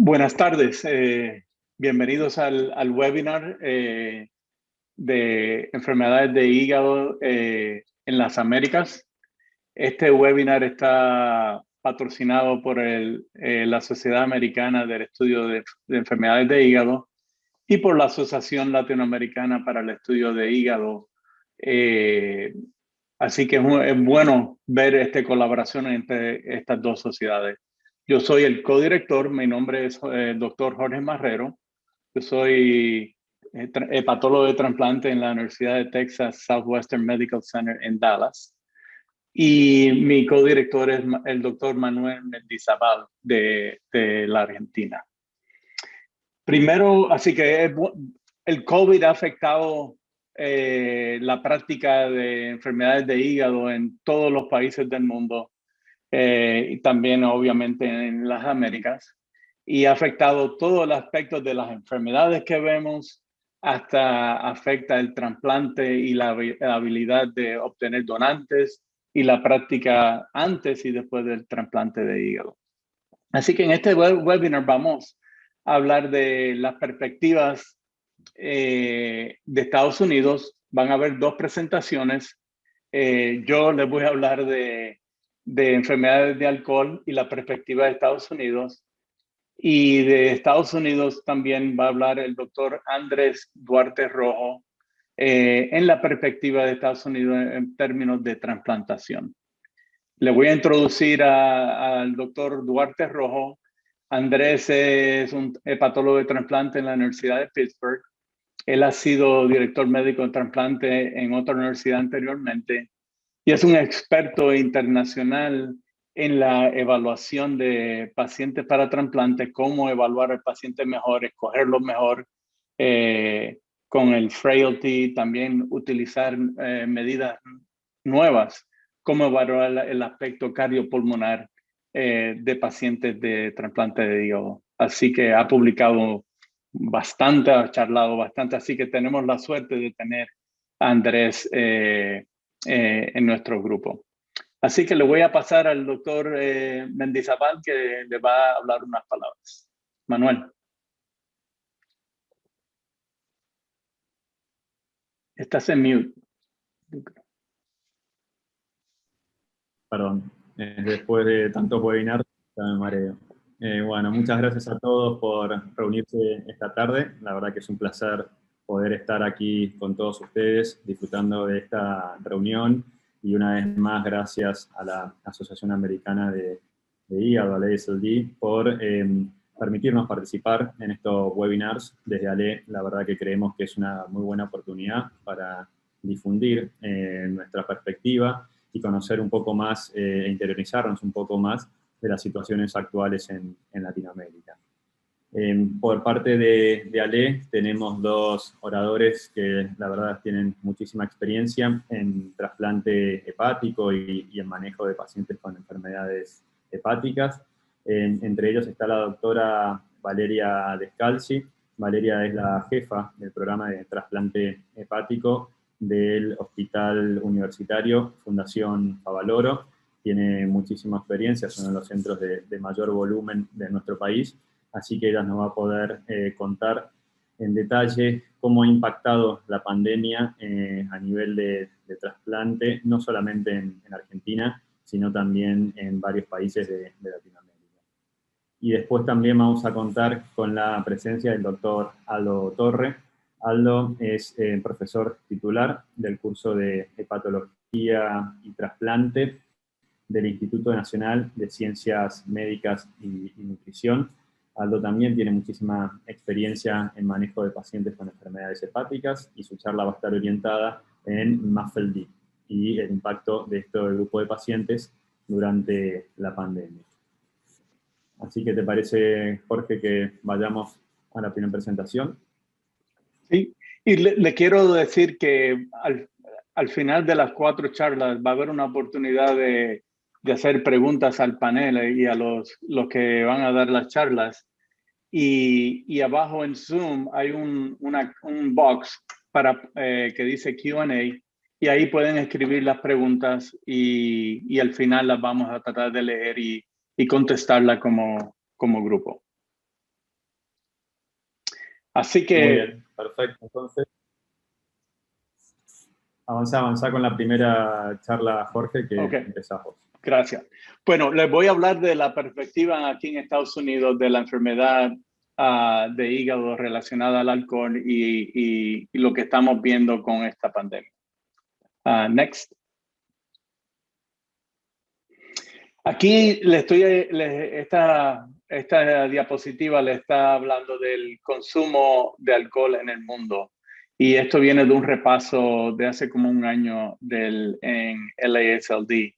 Buenas tardes, bienvenidos al webinar de enfermedades de hígado en las Américas. Este webinar está patrocinado por la Sociedad Americana del Estudio de Enfermedades de Hígado y por la Asociación Latinoamericana para el Estudio de Hígado. Así que es bueno ver esta colaboración entre estas dos sociedades. Yo soy el codirector, mi nombre es Dr. Jorge Marrero. Yo soy hepatólogo de trasplante en la Universidad de Texas Southwestern Medical Center en Dallas. Y mi codirector es el Dr. Manuel Mendizábal de la Argentina. Primero, así que el COVID ha afectado la práctica de enfermedades de hígado en todos los países del mundo y también obviamente en las Américas, y ha afectado todo el aspecto de las enfermedades que vemos, hasta afecta el trasplante y la habilidad de obtener donantes y la práctica antes y después del trasplante de hígado. Así que en este webinar vamos a hablar de las perspectivas de Estados Unidos. Van a haber dos presentaciones. Yo les voy a hablar de enfermedades de alcohol y la perspectiva de Estados Unidos. Y de Estados Unidos también va a hablar el doctor Andrés Duarte Rojo en la perspectiva de Estados Unidos en términos de trasplantación. Le voy a introducir al doctor Duarte Rojo. Andrés es un hepatólogo de trasplante en la Universidad de Pittsburgh. Él ha sido director médico de trasplante en otra universidad anteriormente y es un experto internacional en la evaluación de pacientes para trasplante, cómo evaluar al paciente mejor, escogerlo mejor con el frailty, también utilizar medidas nuevas, cómo evaluar el aspecto cardiopulmonar de pacientes de trasplante de hígado. Así que ha publicado bastante, ha charlado bastante, así que tenemos la suerte de tener a Andrés en nuestro grupo. Así que le voy a pasar al doctor Mendizábal, que le va a hablar unas palabras. Manuel. Estás en mute. Perdón, después de tantos webinars, ya me mareo. Bueno, muchas gracias a todos por reunirse esta tarde. La verdad que es un placer poder estar aquí con todos ustedes, disfrutando de esta reunión. Y una vez más, gracias a la Asociación Americana de Hígado, a la AASLD, por permitirnos participar en estos webinars. Desde ALE, la verdad que creemos que es una muy buena oportunidad para difundir nuestra perspectiva y conocer un poco más e interiorizarnos un poco más de las situaciones actuales en Latinoamérica. Por parte de ALE tenemos dos oradores que la verdad tienen muchísima experiencia en trasplante hepático y en manejo de pacientes con enfermedades hepáticas. Entre ellos está la doctora Valeria Descalzi. Valeria es la jefa del programa de trasplante hepático del Hospital Universitario Fundación Favaloro. Tiene muchísima experiencia, son uno de los centros de mayor volumen de nuestro país, así que ella nos va a poder contar en detalle cómo ha impactado la pandemia a nivel de trasplante, no solamente en Argentina, sino también en varios países de Latinoamérica. Y después también vamos a contar con la presencia del doctor Aldo Torre. Aldo es profesor titular del curso de Hepatología y Trasplante del Instituto Nacional de Ciencias Médicas y Nutrición. Aldo también tiene muchísima experiencia en manejo de pacientes con enfermedades hepáticas y su charla va a estar orientada en MAFLD y el impacto de este grupo de pacientes durante la pandemia. Así que, ¿te parece, Jorge, que vayamos a la primera presentación? Sí, y le quiero decir que al final de las 4 charlas va a haber una oportunidad de hacer preguntas al panel y a los que van a dar las charlas. Y abajo en Zoom hay un box que dice Q&A, y ahí pueden escribir las preguntas y al final las vamos a tratar de leer y contestarlas como grupo. Así que... Muy bien, perfecto. Entonces, avanza con la primera charla, Jorge, que empezamos. Gracias. Bueno, les voy a hablar de la perspectiva aquí en Estados Unidos de la enfermedad de hígado relacionada al alcohol y lo que estamos viendo con esta pandemia. Next. Aquí esta diapositiva le está hablando del consumo de alcohol en el mundo. Y esto viene de un repaso de hace como un año en LASLD.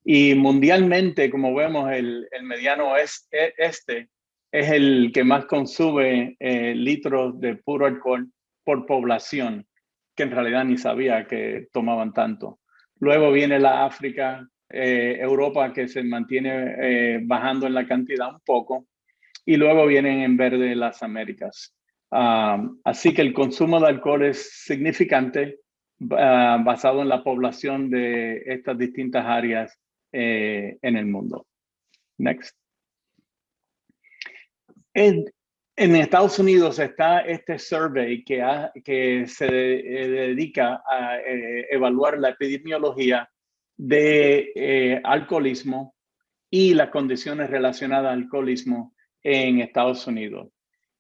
Y mundialmente, como vemos, el mediano este es el que más consume litros de puro alcohol por población, que en realidad ni sabía que tomaban tanto. Luego viene la África, Europa, que se mantiene bajando en la cantidad un poco, y luego vienen en verde las Américas. Así que el consumo de alcohol es significante basado en la población de estas distintas áreas en el mundo. Next. En Estados Unidos está este survey que se dedica a evaluar la epidemiología de alcoholismo y las condiciones relacionadas al alcoholismo en Estados Unidos.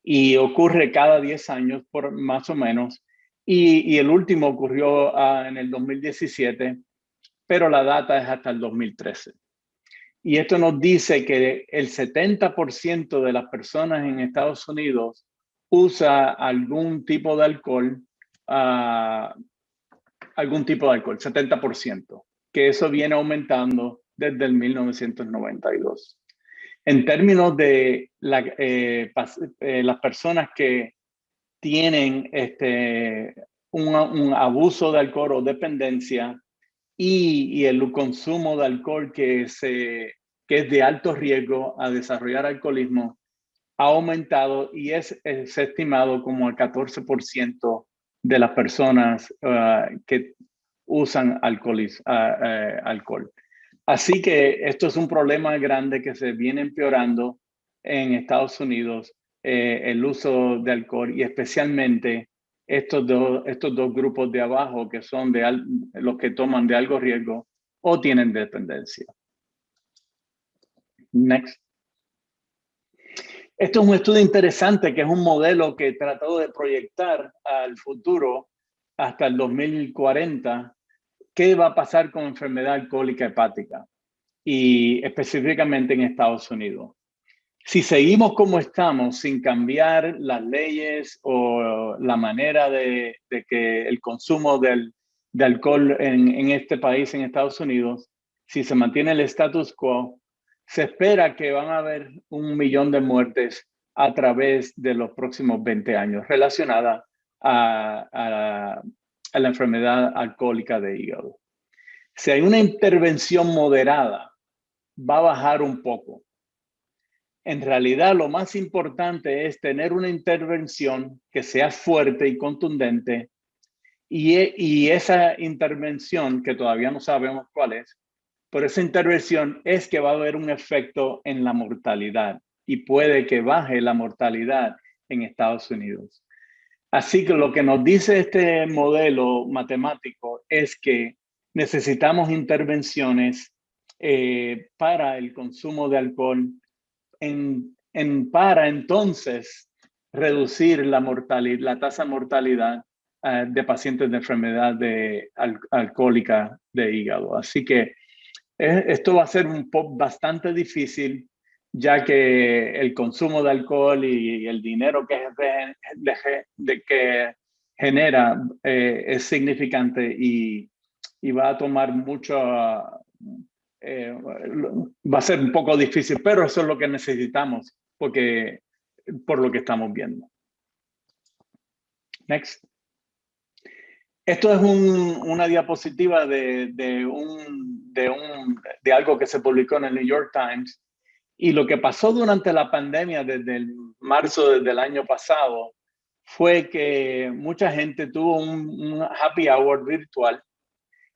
Y ocurre cada 10 años, más o menos, y el último ocurrió en el 2017, pero la data es hasta el 2013. Y esto nos dice que el 70% de las personas en Estados Unidos usa algún tipo de alcohol, 70%, que eso viene aumentando desde el 1992. En términos de las personas que tienen un abuso de alcohol o dependencia, y el consumo de alcohol que es de alto riesgo a desarrollar alcoholismo ha aumentado y es estimado como el 14% de las personas que usan alcohol. Así que esto es un problema grande que se viene empeorando en Estados Unidos, el uso de alcohol y especialmente estos dos grupos de abajo que son los que toman de alto riesgo o tienen dependencia. Next. Esto es un estudio interesante que es un modelo que trató de proyectar al futuro hasta el 2040 qué va a pasar con enfermedad alcohólica hepática y específicamente en Estados Unidos. Si seguimos como estamos, sin cambiar las leyes o la manera de que el consumo de alcohol en este país, en Estados Unidos, si se mantiene el status quo, se espera que van a haber 1 millón de muertes a través de los próximos 20 años relacionadas a la enfermedad alcohólica de hígado. Si hay una intervención moderada, va a bajar un poco. En realidad, lo más importante es tener una intervención que sea fuerte y contundente y esa intervención, que todavía no sabemos cuál es, pero esa intervención es que va a haber un efecto en la mortalidad y puede que baje la mortalidad en Estados Unidos. Así que lo que nos dice este modelo matemático es que necesitamos intervenciones para el consumo de alcohol para entonces reducir la tasa de mortalidad de pacientes de enfermedad alcohólica de hígado. Así que esto va a ser bastante difícil, ya que el consumo de alcohol y el dinero que genera es significante y va a tomar mucho... va a ser un poco difícil, pero eso es lo que necesitamos por lo que estamos viendo. Next. Esto es una diapositiva de algo que se publicó en el New York Times. Y lo que pasó durante la pandemia desde el marzo del año pasado fue que mucha gente tuvo un happy hour virtual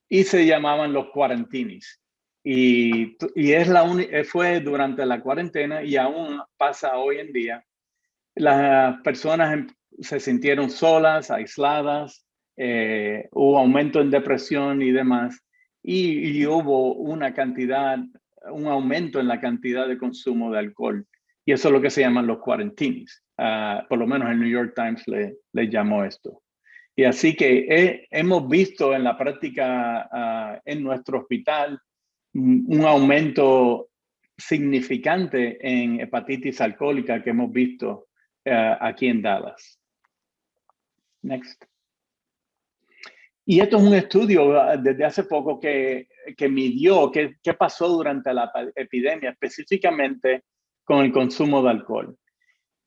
y se llamaban los cuarantinis. Y fue durante la cuarentena y aún pasa hoy en día. Las personas se sintieron solas, aisladas, hubo aumento en depresión y demás, y hubo un aumento en la cantidad de consumo de alcohol. Y eso es lo que se llaman los quarantines. Por lo menos el New York Times le llamó esto. Y así que hemos visto en la práctica en nuestro hospital un aumento significante en hepatitis alcohólica que hemos visto aquí en Dallas. Next. Y esto es un estudio desde hace poco que midió qué pasó durante la epidemia, específicamente con el consumo de alcohol.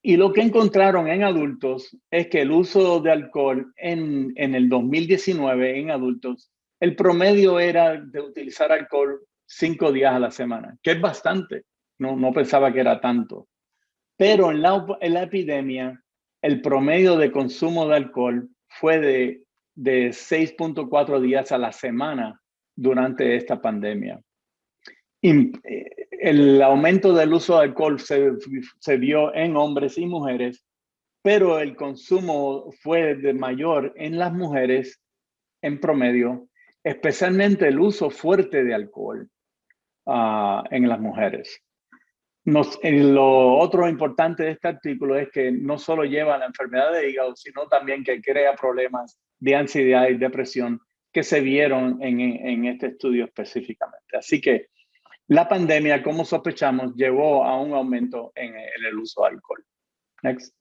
Y lo que encontraron en adultos es que el uso de alcohol en el 2019 en adultos, el promedio era de utilizar alcohol 5 días a la semana, que es bastante. No pensaba que era tanto. Pero en la epidemia, el promedio de consumo de alcohol fue de 6.4 días a la semana durante esta pandemia. Y el aumento del uso de alcohol se vio en hombres y mujeres, pero el consumo fue de mayor en las mujeres en promedio, especialmente el uso fuerte de alcohol en las mujeres. Lo otro importante de este artículo es que no solo lleva a la enfermedad de hígado, sino también que crea problemas de ansiedad y depresión que se vieron en este estudio específicamente. Así que la pandemia, como sospechamos, llevó a un aumento en el uso de alcohol. Next.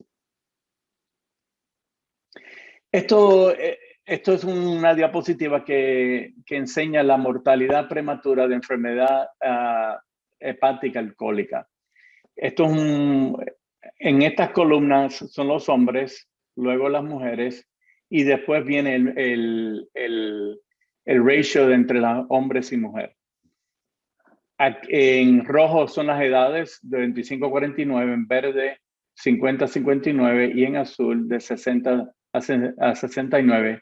Esto es una diapositiva que enseña la mortalidad prematura de enfermedad hepática alcohólica. En estas columnas son los hombres, luego las mujeres, y después viene el ratio entre los hombres y mujeres. En rojo son las edades de 25 a 49, en verde 50 a 59 y en azul de 60 a 69.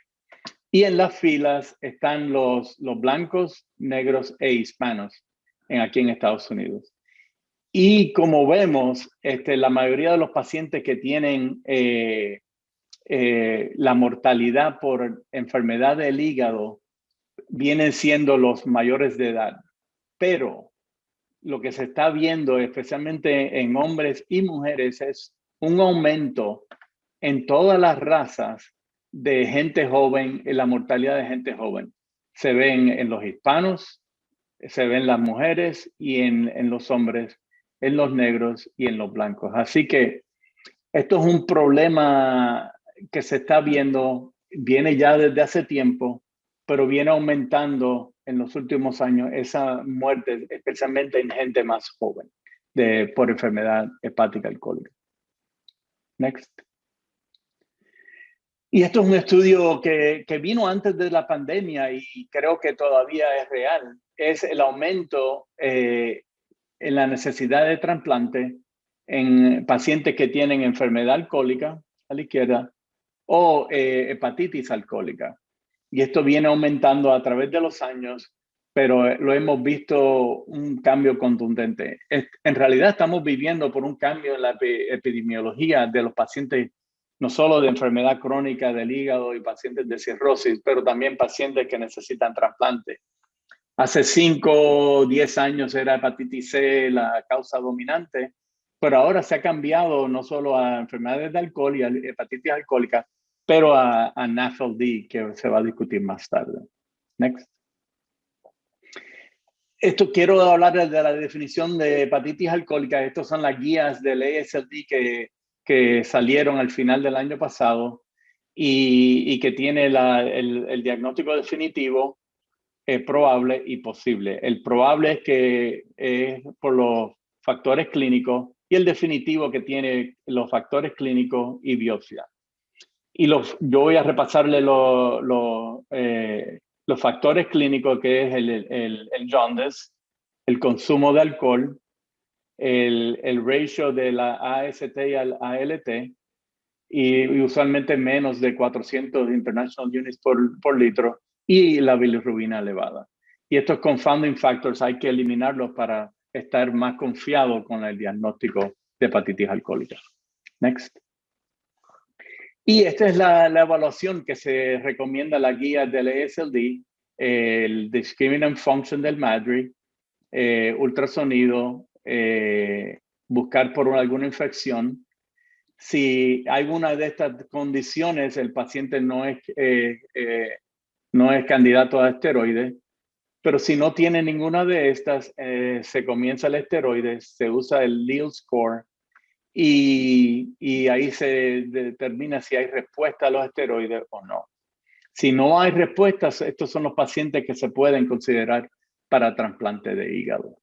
Y en las filas están los blancos, negros e hispanos aquí en Estados Unidos. Y como vemos, la mayoría de los pacientes que tienen la mortalidad por enfermedad del hígado vienen siendo los mayores de edad. Pero lo que se está viendo, especialmente en hombres y mujeres, es un aumento en todas las razas de gente joven, en la mortalidad de gente joven. Se ven en los hispanos, se ven en las mujeres y en los hombres, en los negros y en los blancos. Así que esto es un problema que se está viendo, viene ya desde hace tiempo, pero viene aumentando en los últimos años esa muerte, especialmente en gente más joven por enfermedad hepática alcohólica. Next. Y esto es un estudio que vino antes de la pandemia y creo que todavía es real. Es el aumento en la necesidad de trasplante en pacientes que tienen enfermedad alcohólica a la izquierda o hepatitis alcohólica. Y esto viene aumentando a través de los años, pero lo hemos visto un cambio contundente. En realidad estamos viviendo por un cambio en la epidemiología de los pacientes, no solo de enfermedad crónica del hígado y pacientes de cirrosis, pero también pacientes que necesitan trasplante. Hace 5 o 10 años era hepatitis C la causa dominante, pero ahora se ha cambiado no solo a enfermedades de alcohol y a hepatitis alcohólica, pero a NAFLD, que se va a discutir más tarde. Next. Esto quiero hablar de la definición de hepatitis alcohólica. Estas son las guías del AASLD que salieron al final del año pasado y que tiene el diagnóstico definitivo, probable y posible. El probable es que es por los factores clínicos y el definitivo que tiene los factores clínicos y biopsia. Y yo voy a repasarle los factores clínicos, que es el jaundice, el consumo de alcohol, el ratio de la AST y al ALT, y usualmente menos de 400 international units por litro, y la bilirrubina elevada. Y estos confounding factors hay que eliminarlos para estar más confiado con el diagnóstico de hepatitis alcohólica. Next. Y esta es la evaluación que se recomienda, la guía del AASLD, el Discriminant Function del MADRI, ultrasonido, buscar por alguna infección. Si hay una de estas condiciones, el paciente no es candidato a esteroides, pero si no tiene ninguna de estas, se comienza el esteroide, se usa el Lille score y ahí se determina si hay respuesta a los esteroides o no. Si no hay respuestas, estos son los pacientes que se pueden considerar para trasplante de hígado.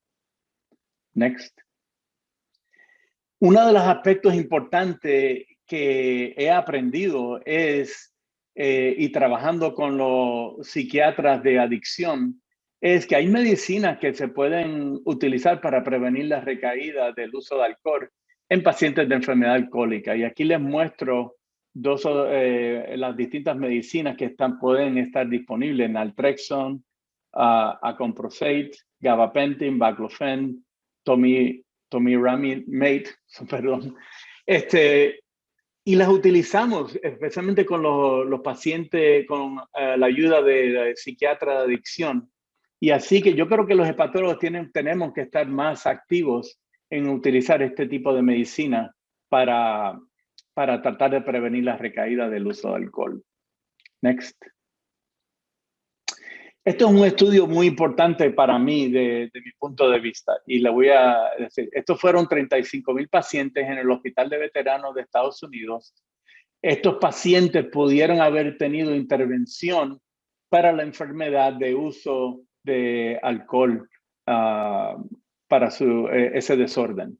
Next. Uno de los aspectos importantes que he aprendido es, y trabajando con los psiquiatras de adicción, es que hay medicinas que se pueden utilizar para prevenir la recaída del uso de alcohol en pacientes de enfermedad alcohólica. Y aquí les muestro las distintas medicinas que pueden estar disponibles: naltrexone, acamprosate, gabapentin, baclofen, topiramate, perdón. Y las utilizamos especialmente con los pacientes con la ayuda de psiquiatra de adicción. Y así que yo creo que los hepatólogos tenemos que estar más activos en utilizar este tipo de medicina para tratar de prevenir la recaída del uso de alcohol. Next. Esto es un estudio muy importante para mí de mi punto de vista y le voy a decir, estos fueron 35,000 pacientes en el Hospital de Veteranos de Estados Unidos. Estos pacientes pudieron haber tenido intervención para la enfermedad de uso de alcohol para ese desorden.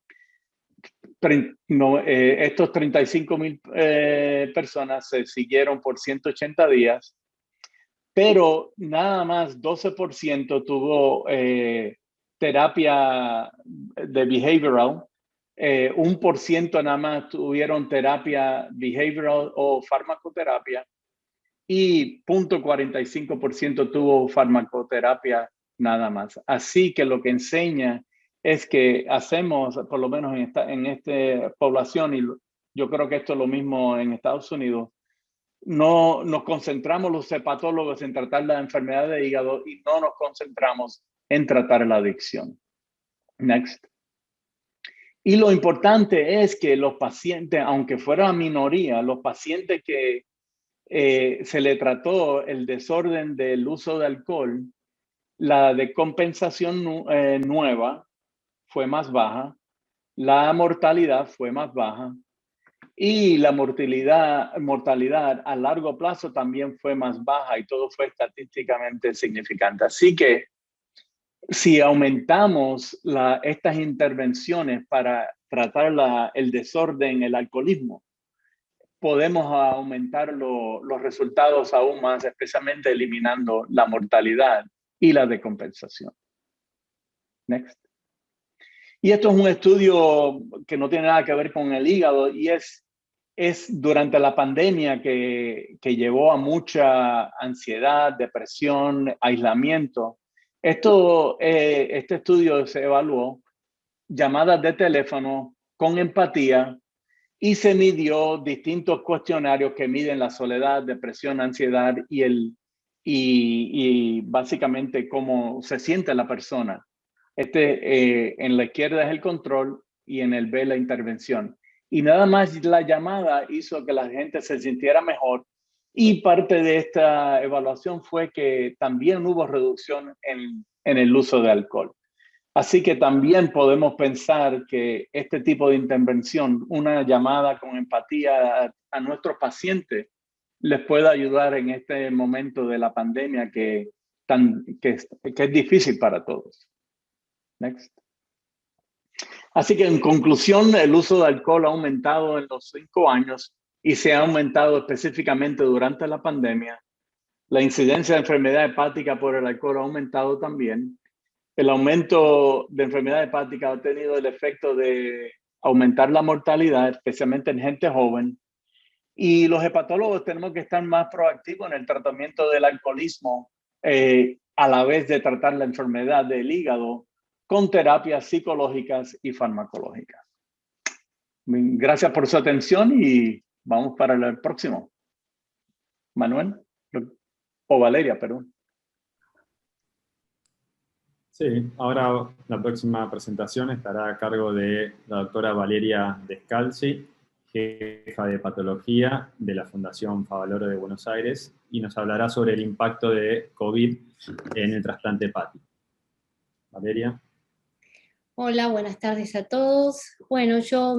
Estos 35,000 personas se siguieron por 180 días, pero nada más 12% tuvo terapia de behavioral, 1% nada más tuvieron terapia behavioral o farmacoterapia y 0.45% tuvo farmacoterapia nada más. Así que lo que enseña es que hacemos, por lo menos en esta población, y yo creo que esto es lo mismo en Estados Unidos, no nos concentramos los hepatólogos en tratar la enfermedad de hígado y no nos concentramos en tratar la adicción. Next. Y lo importante es que los pacientes, aunque fuera minoría, los pacientes que se le trató el desorden del uso de alcohol, la decompensación nueva fue más baja, la mortalidad fue más baja y la mortalidad a largo plazo también fue más baja y todo fue estadísticamente significante. Así que si aumentamos estas intervenciones para tratar el desorden, el alcoholismo, podemos aumentar los resultados aún más, especialmente eliminando la mortalidad y la decompensación. Next. Y esto es un estudio que no tiene nada que ver con el hígado y es durante la pandemia que llevó a mucha ansiedad, depresión, aislamiento. Este estudio se evaluó llamadas de teléfono con empatía y se midió distintos cuestionarios que miden la soledad, depresión, ansiedad y básicamente cómo se siente la persona. En la izquierda es el control y en el B la intervención. Y nada más la llamada hizo que la gente se sintiera mejor. Y parte de esta evaluación fue que también hubo reducción en el uso de alcohol. Así que también podemos pensar que este tipo de intervención, una llamada con empatía a nuestros pacientes, les puede ayudar en este momento de la pandemia que es difícil para todos. Next. Así que en conclusión, el uso de alcohol ha aumentado en los 5 años y se ha aumentado específicamente durante la pandemia. La incidencia de enfermedad hepática por el alcohol ha aumentado también. El aumento de enfermedad hepática ha tenido el efecto de aumentar la mortalidad, especialmente en gente joven. Y los hepatólogos tenemos que estar más proactivos en el tratamiento del alcoholismo a la vez de tratar la enfermedad del hígado con terapias psicológicas y farmacológicas. Gracias por su atención y vamos para el próximo. Manuel, o Valeria, perdón. Sí, ahora la próxima presentación estará a cargo de la doctora Valeria Descalzi, jefa de patología de la Fundación Favaloro de Buenos Aires, y nos hablará sobre el impacto de COVID en el trasplante hepático. Valeria. Hola, buenas tardes a todos. Bueno,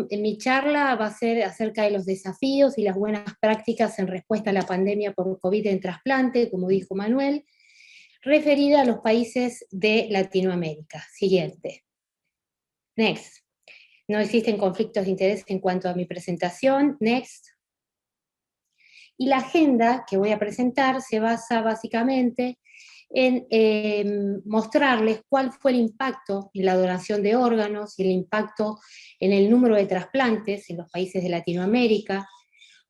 en mi charla va a ser acerca de los desafíos y las buenas prácticas en respuesta a la pandemia por COVID en trasplante, como dijo Manuel, referida a los países de Latinoamérica. Siguiente. Next. No existen conflictos de interés en cuanto a mi presentación. Next. Y la agenda que voy a presentar se basa básicamente en mostrarles cuál fue el impacto en la donación de órganos y el impacto en el número de trasplantes en los países de Latinoamérica,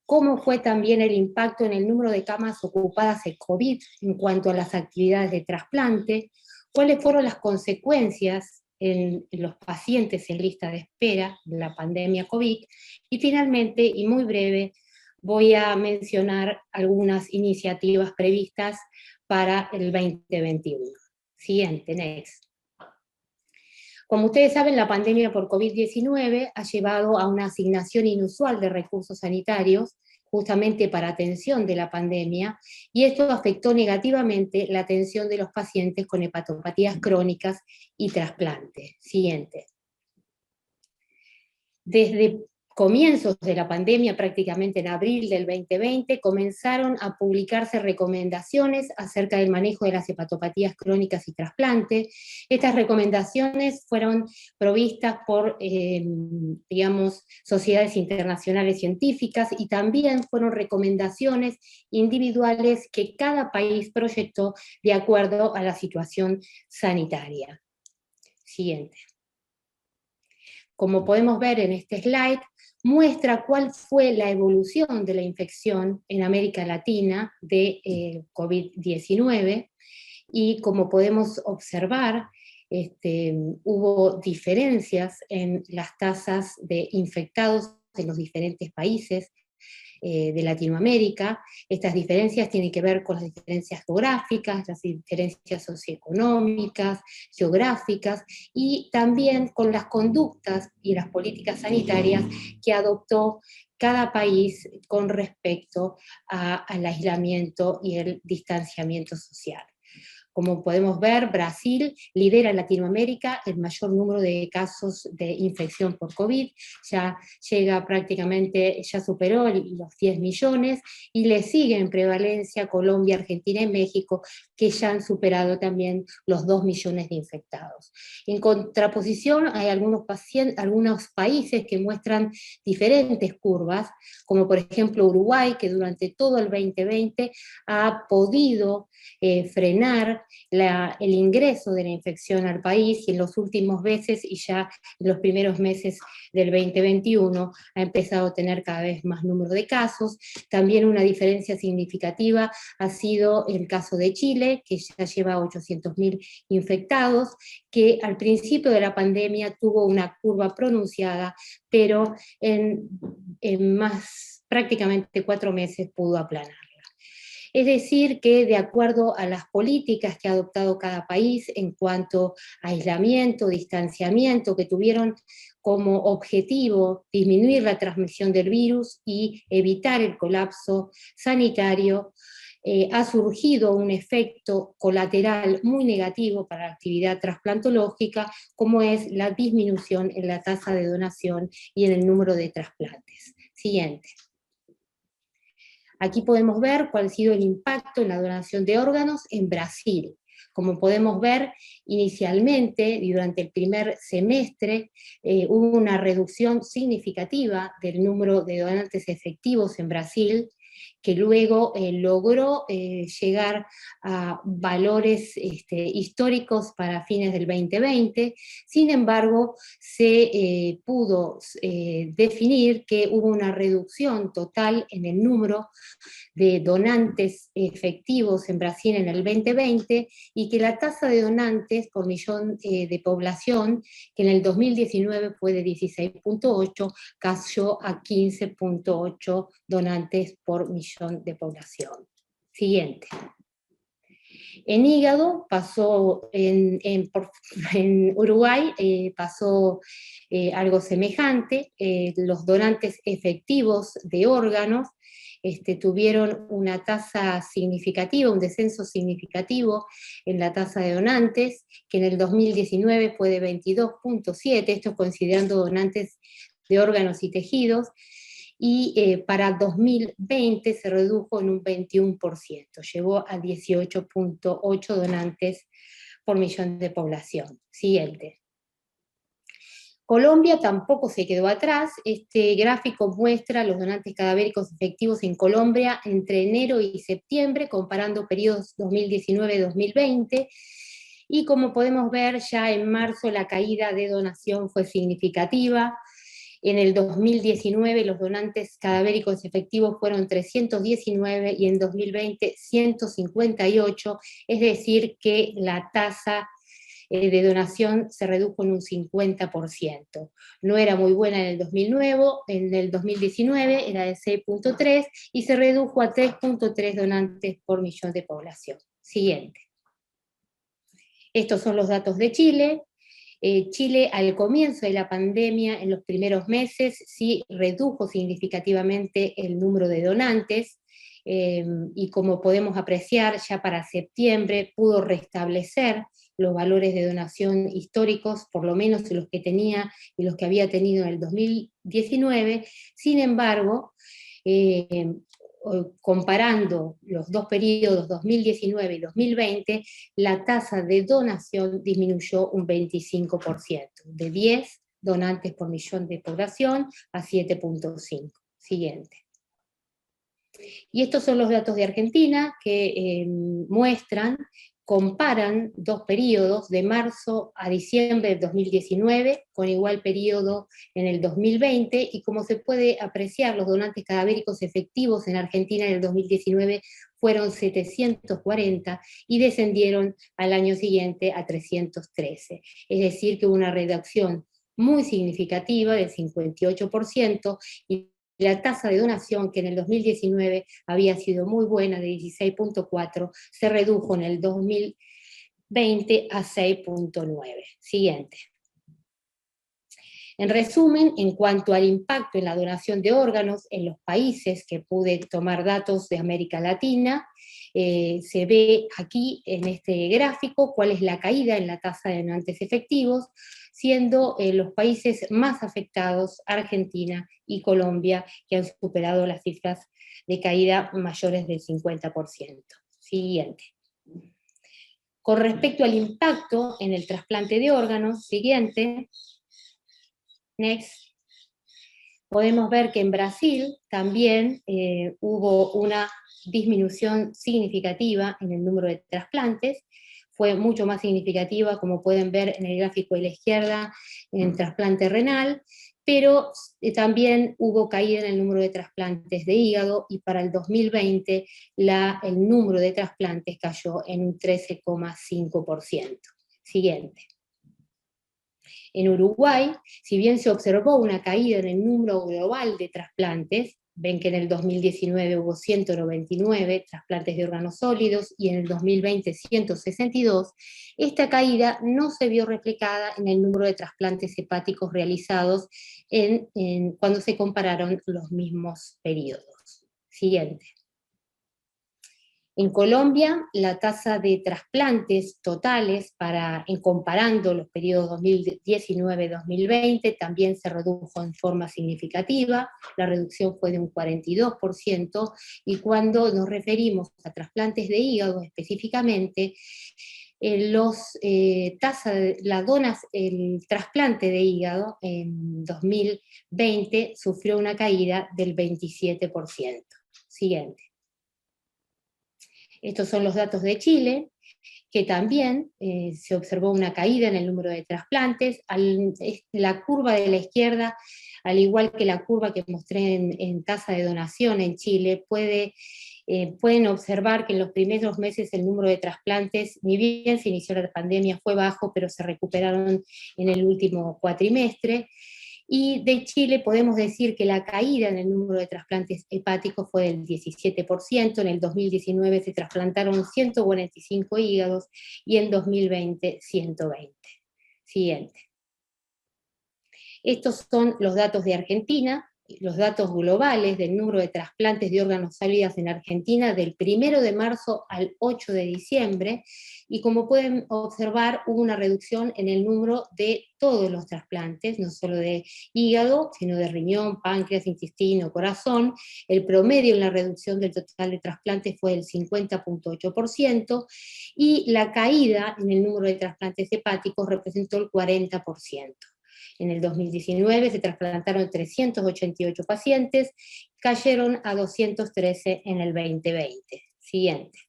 cómo fue también el impacto en el número de camas ocupadas en COVID en cuanto a las actividades de trasplante, cuáles fueron las consecuencias en los pacientes en lista de espera de la pandemia COVID, y finalmente, y muy breve, voy a mencionar algunas iniciativas previstas para el 2021. Siguiente, next. Como ustedes saben, la pandemia por COVID-19 ha llevado a una asignación inusual de recursos sanitarios, justamente para atención de la pandemia, y esto afectó negativamente la atención de los pacientes con hepatopatías crónicas y trasplante. Siguiente. Desde comienzos de la pandemia, prácticamente en abril del 2020, comenzaron a publicarse recomendaciones acerca del manejo de las hepatopatías crónicas y trasplante. Estas recomendaciones fueron provistas por, digamos, sociedades internacionales científicas, y también fueron recomendaciones individuales que cada país proyectó de acuerdo a la situación sanitaria. Siguiente. Como podemos ver en este slide, muestra cuál fue la evolución de la infección en América Latina de COVID-19, y como podemos observar, hubo diferencias en las tasas de infectados en los diferentes países de Latinoamérica. Estas diferencias tienen que ver con las diferencias geográficas, las diferencias socioeconómicas, geográficas, y también con las conductas y las políticas sanitarias que adoptó cada país con respecto al aislamiento y el distanciamiento social. Como podemos ver, Brasil lidera en Latinoamérica el mayor número de casos de infección por COVID, ya llega prácticamente, ya superó los 10 millones, y le siguen en prevalencia Colombia, Argentina y México, que ya han superado también los 2 millones de infectados. En contraposición, hay algunos países que muestran diferentes curvas, como por ejemplo Uruguay, que durante todo el 2020 ha podido frenar el ingreso de la infección al país, y en los últimos meses y ya en los primeros meses del 2021 ha empezado a tener cada vez más número de casos. También una diferencia significativa ha sido el caso de Chile, que ya lleva 800.000 infectados, que al principio de la pandemia tuvo una curva pronunciada, pero en prácticamente 4 meses pudo aplanar. Es decir, que de acuerdo a las políticas que ha adoptado cada país en cuanto a aislamiento, distanciamiento, que tuvieron como objetivo disminuir la transmisión del virus y evitar el colapso sanitario, ha surgido un efecto colateral muy negativo para la actividad trasplantológica, como es la disminución en la tasa de donación y en el número de trasplantes. Siguiente. Aquí podemos ver cuál ha sido el impacto en la donación de órganos en Brasil. Como podemos ver, inicialmente, durante el primer semestre, hubo una reducción significativa del número de donantes efectivos en Brasil, que luego logró llegar a valores históricos para fines del 2020. Sin embargo, se pudo definir que hubo una reducción total en el número de donantes efectivos en Brasil en el 2020, y que la tasa de donantes por millón de población, que en el 2019 fue de 16.8, cayó a 15.8 donantes por millón de población. Siguiente. En hígado pasó, en Uruguay pasó algo semejante. Los donantes efectivos de órganos tuvieron una tasa significativa, un descenso significativo en la tasa de donantes, que en el 2019 fue de 22.7, esto considerando donantes de órganos y tejidos, y para 2020 se redujo en un 21%, llegó a 18.8 donantes por millón de población. Siguiente. Colombia tampoco se quedó atrás. Este gráfico muestra los donantes cadavéricos efectivos en Colombia entre enero y septiembre, comparando periodos 2019-2020, y como podemos ver, ya en marzo la caída de donación fue significativa. En el 2019 los donantes cadavéricos efectivos fueron 319 y en 2020 158, es decir que la tasa de donación se redujo en un 50%. No era muy buena en el 2019 era de 6.3 y se redujo a 3.3 donantes por millón de población. Siguiente. Estos son los datos de Chile. Chile al comienzo de la pandemia, en los primeros meses, sí redujo significativamente el número de donantes, y como podemos apreciar, ya para septiembre pudo restablecer los valores de donación históricos, por lo menos los que tenía y los que había tenido en el 2019. Sin embargo, comparando los dos periodos, 2019 y 2020, la tasa de donación disminuyó un 25%, de 10 donantes por millón de población a 7.5. Siguiente. Y estos son los datos de Argentina que comparan dos periodos, de marzo a diciembre del 2019, con igual periodo en el 2020, y como se puede apreciar, los donantes cadavéricos efectivos en Argentina en el 2019 fueron 740 y descendieron al año siguiente a 313. Es decir, que hubo una reducción muy significativa del 58%, y la tasa de donación, que en el 2019 había sido muy buena, de 16.4, se redujo en el 2020 a 6.9. Siguiente. En resumen, en cuanto al impacto en la donación de órganos en los países que pude tomar datos de América Latina, se ve aquí en este gráfico cuál es la caída en la tasa de donantes efectivos, siendo los países más afectados Argentina y Colombia, que han superado las cifras de caída mayores del 50%. Siguiente. Con respecto al impacto en el trasplante de órganos, siguiente. Next. Podemos ver que en Brasil también hubo una disminución significativa en el número de trasplantes. Fue mucho más significativa, como pueden ver en el gráfico de la izquierda, en trasplante renal, pero también hubo caída en el número de trasplantes de hígado, y para el 2020 el número de trasplantes cayó en un 13,5%. Siguiente. En Uruguay, si bien se observó una caída en el número global de trasplantes, ven que en el 2019 hubo 199 trasplantes de órganos sólidos y en el 2020 162, esta caída no se vio reflejada en el número de trasplantes hepáticos realizados cuando se compararon los mismos periodos. Siguiente. En Colombia, la tasa de trasplantes totales, comparando los periodos 2019-2020, también se redujo en forma significativa. La reducción fue de un 42%, y cuando nos referimos a trasplantes de hígado específicamente, el trasplante de hígado en 2020 sufrió una caída del 27%. Siguiente. Estos son los datos de Chile, que también se observó una caída en el número de trasplantes. La curva de la izquierda, al igual que la curva que mostré en tasa de donación en Chile, pueden observar que en los primeros meses el número de trasplantes, ni bien se inició la pandemia, fue bajo, pero se recuperaron en el último cuatrimestre. Y de Chile podemos decir que la caída en el número de trasplantes hepáticos fue del 17%, en el 2019 se trasplantaron 145 hígados y en 2020 120. Siguiente. Estos son los datos de Argentina, los datos globales del número de trasplantes de órganos sólidos en Argentina del 1 de marzo al 8 de diciembre, y como pueden observar hubo una reducción en el número de todos los trasplantes, no solo de hígado, sino de riñón, páncreas, intestino, corazón. El promedio en la reducción del total de trasplantes fue del 50.8%, y la caída en el número de trasplantes hepáticos representó el 40%. En el 2019 se trasplantaron 388 pacientes, cayeron a 213 en el 2020. Siguiente.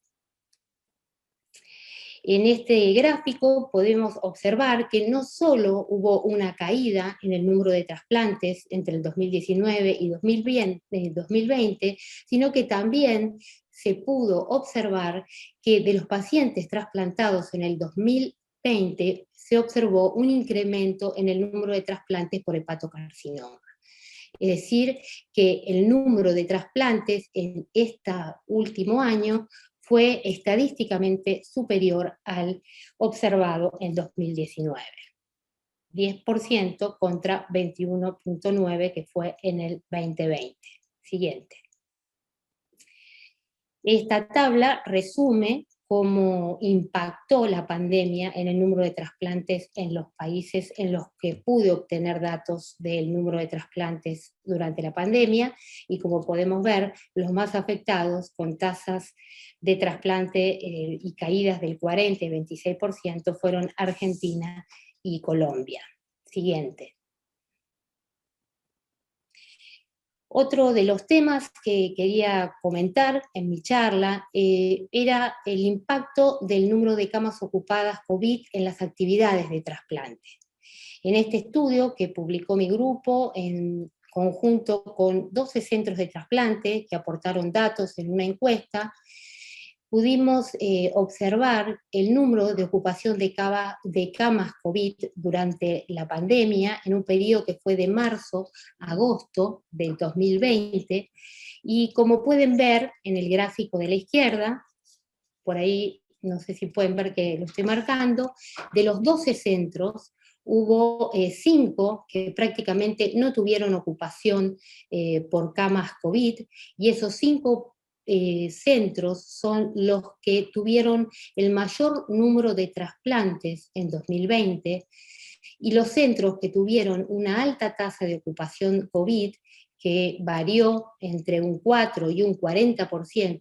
En este gráfico podemos observar que no solo hubo una caída en el número de trasplantes entre el 2019 y 2020, sino que también se pudo observar que de los pacientes trasplantados en el 2020 se observó un incremento en el número de trasplantes por hepatocarcinoma. Es decir, que el número de trasplantes en este último año fue estadísticamente superior al observado en 2019. 10% contra 21.9% que fue en el 2020. Siguiente. Esta tabla resume cómo impactó la pandemia en el número de trasplantes en los países en los que pude obtener datos del número de trasplantes durante la pandemia, y como podemos ver, los más afectados con tasas de trasplante y caídas del 40 y 26% fueron Argentina y Colombia. Siguiente. Otro de los temas que quería comentar en mi charla era el impacto del número de camas ocupadas COVID en las actividades de trasplante. En este estudio que publicó mi grupo en conjunto con 12 centros de trasplante que aportaron datos en una encuesta, pudimos observar el número de ocupación de camas COVID durante la pandemia, en un periodo que fue de marzo a agosto del 2020, y como pueden ver en el gráfico de la izquierda, por ahí no sé si pueden ver que lo estoy marcando, de los 12 centros, hubo 5 que prácticamente no tuvieron ocupación por camas COVID, y esos 5 centros son los que tuvieron el mayor número de trasplantes en 2020, y los centros que tuvieron una alta tasa de ocupación COVID, que varió entre un 4 y un 40%,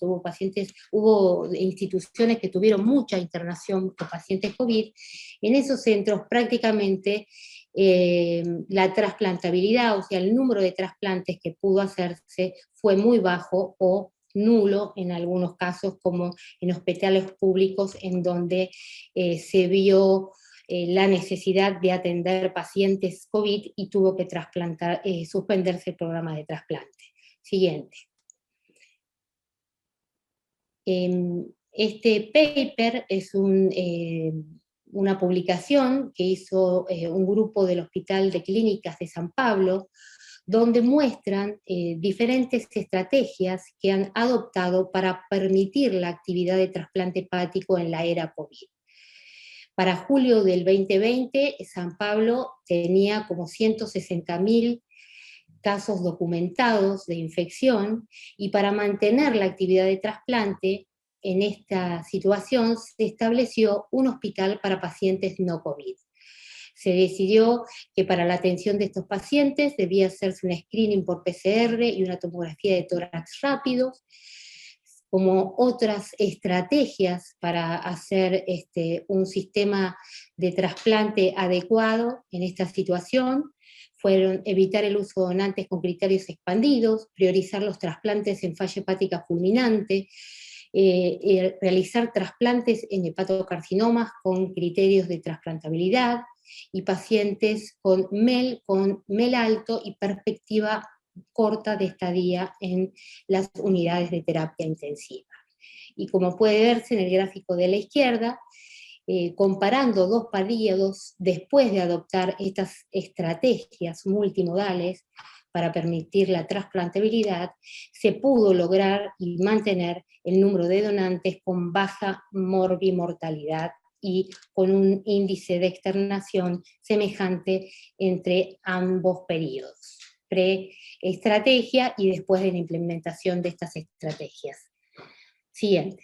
hubo instituciones que tuvieron mucha internación con pacientes COVID, en esos centros prácticamente la trasplantabilidad, o sea, el número de trasplantes que pudo hacerse fue muy bajo o nulo en algunos casos, como en hospitales públicos en donde se vio la necesidad de atender pacientes COVID y tuvo que suspenderse el programa de trasplante. Siguiente. Este paper es una publicación que hizo un grupo del Hospital de Clínicas de San Pablo, donde muestran diferentes estrategias que han adoptado para permitir la actividad de trasplante hepático en la era COVID. Para julio del 2020, San Pablo tenía como 160.000 casos documentados de infección, y para mantener la actividad de trasplante en esta situación se estableció un hospital para pacientes no COVID. Se decidió que para la atención de estos pacientes debía hacerse un screening por PCR y una tomografía de tórax rápidos, como otras estrategias para hacer un sistema de trasplante adecuado en esta situación. Fueron evitar el uso de donantes con criterios expandidos, priorizar los trasplantes en falla hepática fulminante, realizar trasplantes en hepatocarcinomas con criterios de trasplantabilidad, y pacientes con MEL alto y perspectiva corta de estadía en las unidades de terapia intensiva. Y como puede verse en el gráfico de la izquierda, comparando dos periodos después de adoptar estas estrategias multimodales para permitir la trasplantabilidad, se pudo lograr y mantener el número de donantes con baja morbimortalidad y con un índice de externación semejante entre ambos periodos, pre-estrategia y después de la implementación de estas estrategias. Siguiente.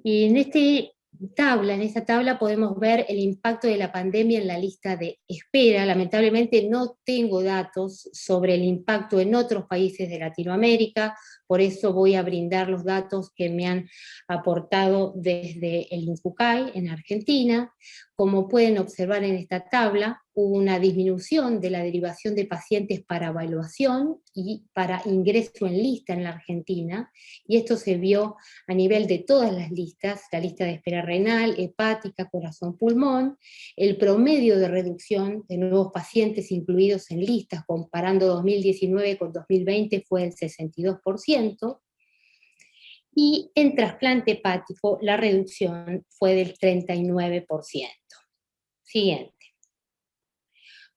Y en esta tabla podemos ver el impacto de la pandemia en la lista de espera. Lamentablemente no tengo datos sobre el impacto en otros países de Latinoamérica, por eso voy a brindar los datos que me han aportado desde el INCUCAI en Argentina. Como pueden observar en esta tabla, hubo una disminución de la derivación de pacientes para evaluación y para ingreso en lista en la Argentina, y esto se vio a nivel de todas las listas, la lista de espera renal, hepática, corazón, pulmón. El promedio de reducción de nuevos pacientes incluidos en listas, comparando 2019 con 2020, fue del 62%, y en trasplante hepático la reducción fue del 39%. Siguiente.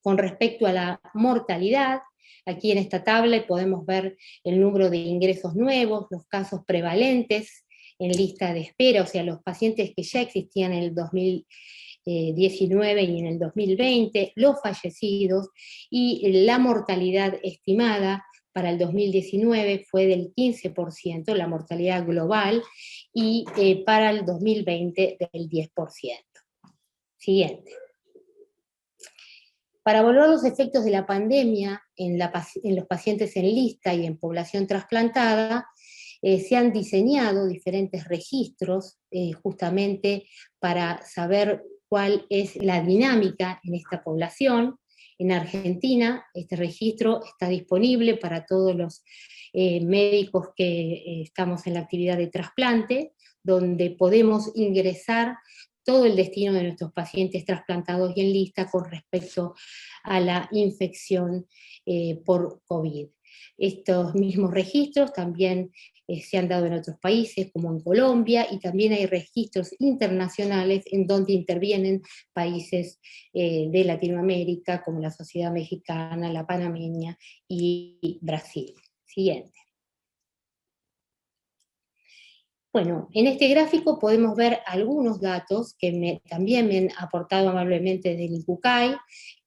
Con respecto a la mortalidad, aquí en esta tabla podemos ver el número de ingresos nuevos, los casos prevalentes en lista de espera, o sea, los pacientes que ya existían en el 2019 y en el 2020, los fallecidos, y la mortalidad estimada para el 2019 fue del 15%, la mortalidad global, y para el 2020 del 10%. Siguiente. Para evaluar los efectos de la pandemia en los pacientes en lista y en población trasplantada, se han diseñado diferentes registros justamente para saber cuál es la dinámica en esta población. En Argentina, este registro está disponible para todos los médicos que estamos en la actividad de trasplante, donde podemos ingresar todo el destino de nuestros pacientes trasplantados y en lista con respecto a la infección por COVID. Estos mismos registros también se han dado en otros países, como en Colombia, y también hay registros internacionales en donde intervienen países de Latinoamérica, como la Sociedad Mexicana, la Panameña y Brasil. Siguiente. Bueno, en este gráfico podemos ver algunos datos que también me han aportado amablemente del INCUCAI.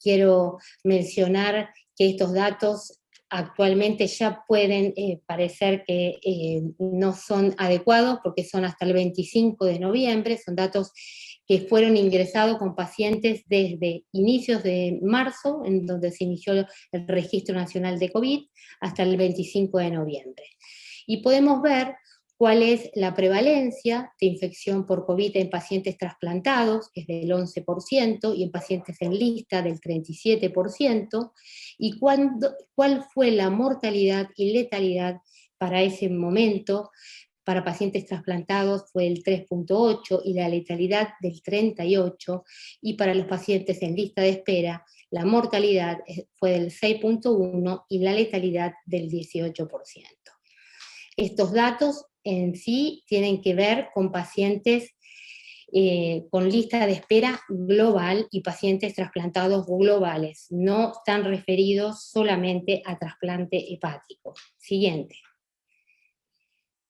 Quiero mencionar que estos datos actualmente ya pueden parecer que no son adecuados porque son hasta el 25 de noviembre, son datos que fueron ingresados con pacientes desde inicios de marzo, en donde se inició el Registro Nacional de COVID, hasta el 25 de noviembre. Y podemos ver cuál es la prevalencia de infección por COVID en pacientes trasplantados, que es del 11%, y en pacientes en lista del 37%, y cuál fue la mortalidad y letalidad para ese momento. Para pacientes trasplantados fue el 3.8 y la letalidad del 38, y para los pacientes en lista de espera la mortalidad fue del 6.1 y la letalidad del 18%. Estos datos en sí tienen que ver con pacientes con lista de espera global y pacientes trasplantados globales, no están referidos solamente a trasplante hepático. Siguiente.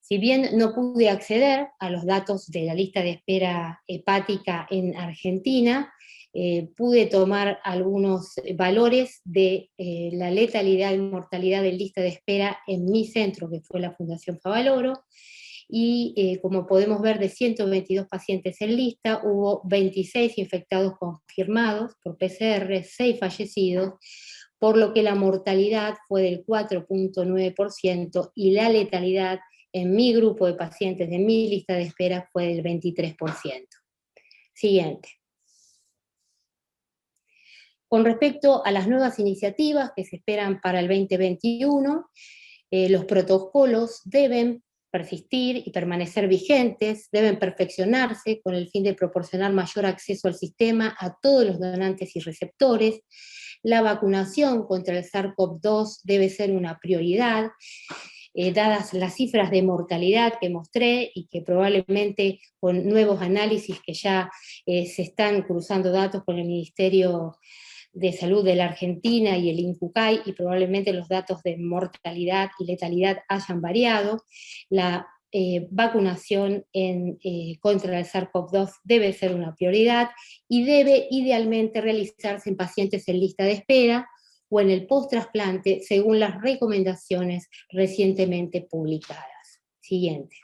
Si bien no pude acceder a los datos de la lista de espera hepática en Argentina, pude tomar algunos valores de la letalidad y mortalidad de lista de espera en mi centro, que fue la Fundación Favaloro, y como podemos ver, de 122 pacientes en lista, hubo 26 infectados confirmados por PCR, 6 fallecidos, por lo que la mortalidad fue del 4.9% y la letalidad en mi grupo de pacientes de mi lista de espera fue del 23%. Siguiente. Con respecto a las nuevas iniciativas que se esperan para el 2021, Los protocolos deben persistir y permanecer vigentes, deben perfeccionarse con el fin de proporcionar mayor acceso al sistema a todos los donantes y receptores. La vacunación contra el SARS-CoV-2 debe ser una prioridad, dadas las cifras de mortalidad que mostré y que probablemente con nuevos análisis que ya se están cruzando datos con el Ministerio de Salud de la Argentina y el INCUCAI, y probablemente los datos de mortalidad y letalidad hayan variado, la vacunación contra el SARS-CoV-2 debe ser una prioridad y debe idealmente realizarse en pacientes en lista de espera o en el post-trasplante, según las recomendaciones recientemente publicadas. Siguiente.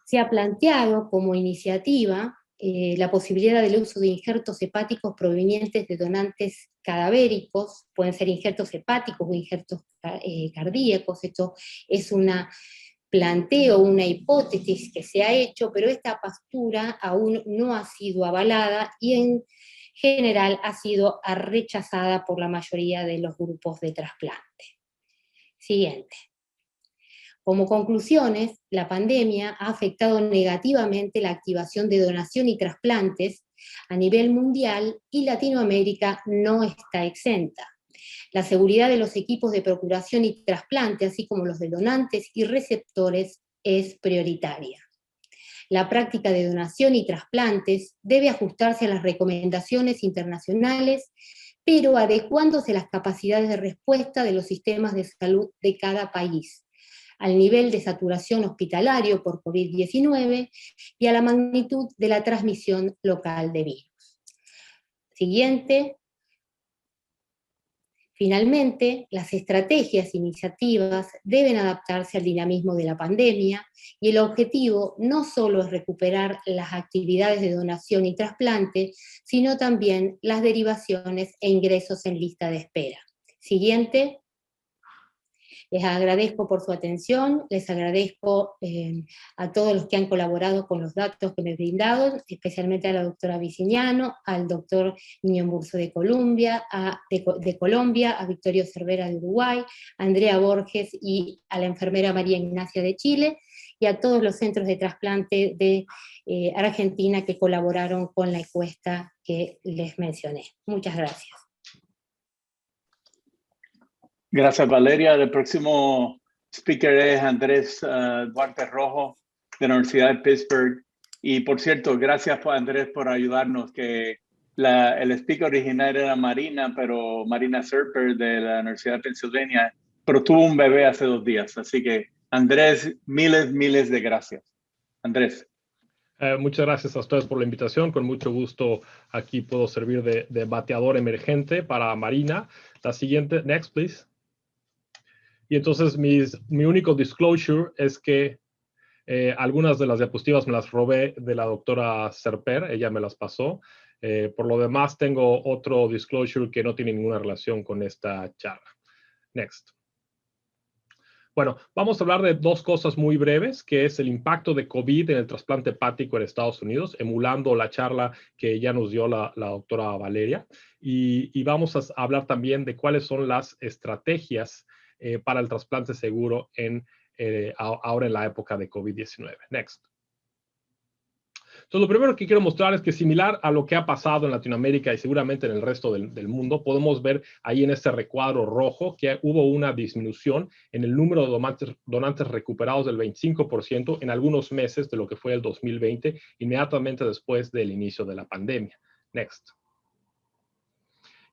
Se ha planteado como iniciativa la posibilidad del uso de injertos hepáticos provenientes de donantes cadavéricos, pueden ser injertos hepáticos o injertos cardíacos. Esto es una planteo, una hipótesis que se ha hecho, pero esta postura aún no ha sido avalada y en general ha sido rechazada por la mayoría de los grupos de trasplante. Siguiente. Como conclusiones, la pandemia ha afectado negativamente la activación de donación y trasplantes a nivel mundial y Latinoamérica no está exenta. La seguridad de los equipos de procuración y trasplante, así como los de donantes y receptores, es prioritaria. La práctica de donación y trasplantes debe ajustarse a las recomendaciones internacionales, pero adecuándose a las capacidades de respuesta de los sistemas de salud de cada país, al nivel de saturación hospitalario por COVID-19 y a la magnitud de la transmisión local de virus. Siguiente. Finalmente, las estrategias e iniciativas deben adaptarse al dinamismo de la pandemia y el objetivo no solo es recuperar las actividades de donación y trasplante, sino también las derivaciones e ingresos en lista de espera. Siguiente. Les agradezco por su atención, les agradezco a todos los que han colaborado con los datos que me he brindado, especialmente a la doctora Vicignano, al doctor Niño Burso de Colombia, a Victorio Cervera de Uruguay, a Andrea Borges y a la enfermera María Ignacia de Chile, y a todos los centros de trasplante de Argentina que colaboraron con la encuesta que les mencioné. Muchas gracias. Gracias, Valeria. El próximo speaker es Andrés Duarte Rojo, de la Universidad de Pittsburgh. Y por cierto, gracias, Andrés, por ayudarnos, que el speaker original era Marina Serper, de la Universidad de Pennsylvania, pero tuvo un bebé hace 2 días. Así que, Andrés, miles de gracias. Andrés. Muchas gracias a ustedes por la invitación. Con mucho gusto aquí puedo servir de bateador emergente para Marina. La siguiente, next, please. Y entonces mi único disclosure es que algunas de las diapositivas me las robé de la doctora Serper, ella me las pasó. Por lo demás, tengo otro disclosure que no tiene ninguna relación con esta charla. Next. Bueno, vamos a hablar de 2 cosas muy breves, que es el impacto de COVID en el trasplante hepático en Estados Unidos, emulando la charla que ya nos dio la doctora Valeria. Y vamos a hablar también de cuáles son las estrategias para el trasplante seguro ahora en la época de COVID-19. Next. Entonces, lo primero que quiero mostrar es que similar a lo que ha pasado en Latinoamérica y seguramente en el resto del mundo, podemos ver ahí en este recuadro rojo que hubo una disminución en el número de donantes recuperados del 25% en algunos meses de lo que fue el 2020, inmediatamente después del inicio de la pandemia. Next.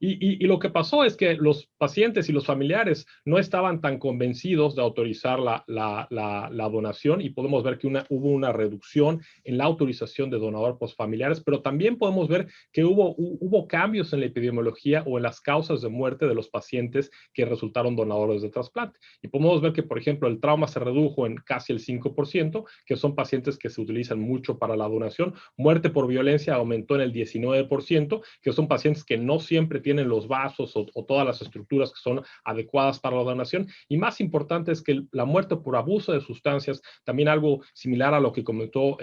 Y lo que pasó es que los pacientes y los familiares no estaban tan convencidos de autorizar la donación, y podemos ver que hubo una reducción en la autorización de donador postfamiliares, pero también podemos ver que hubo cambios en la epidemiología o en las causas de muerte de los pacientes que resultaron donadores de trasplante. Y podemos ver que, por ejemplo, el trauma se redujo en casi el 5%, que son pacientes que se utilizan mucho para la donación. Muerte por violencia aumentó en el 19%, que son pacientes que no siempre tienen los vasos o todas las estructuras que son adecuadas para la donación. Y más importante es que la muerte por abuso de sustancias, también algo similar a lo que comentó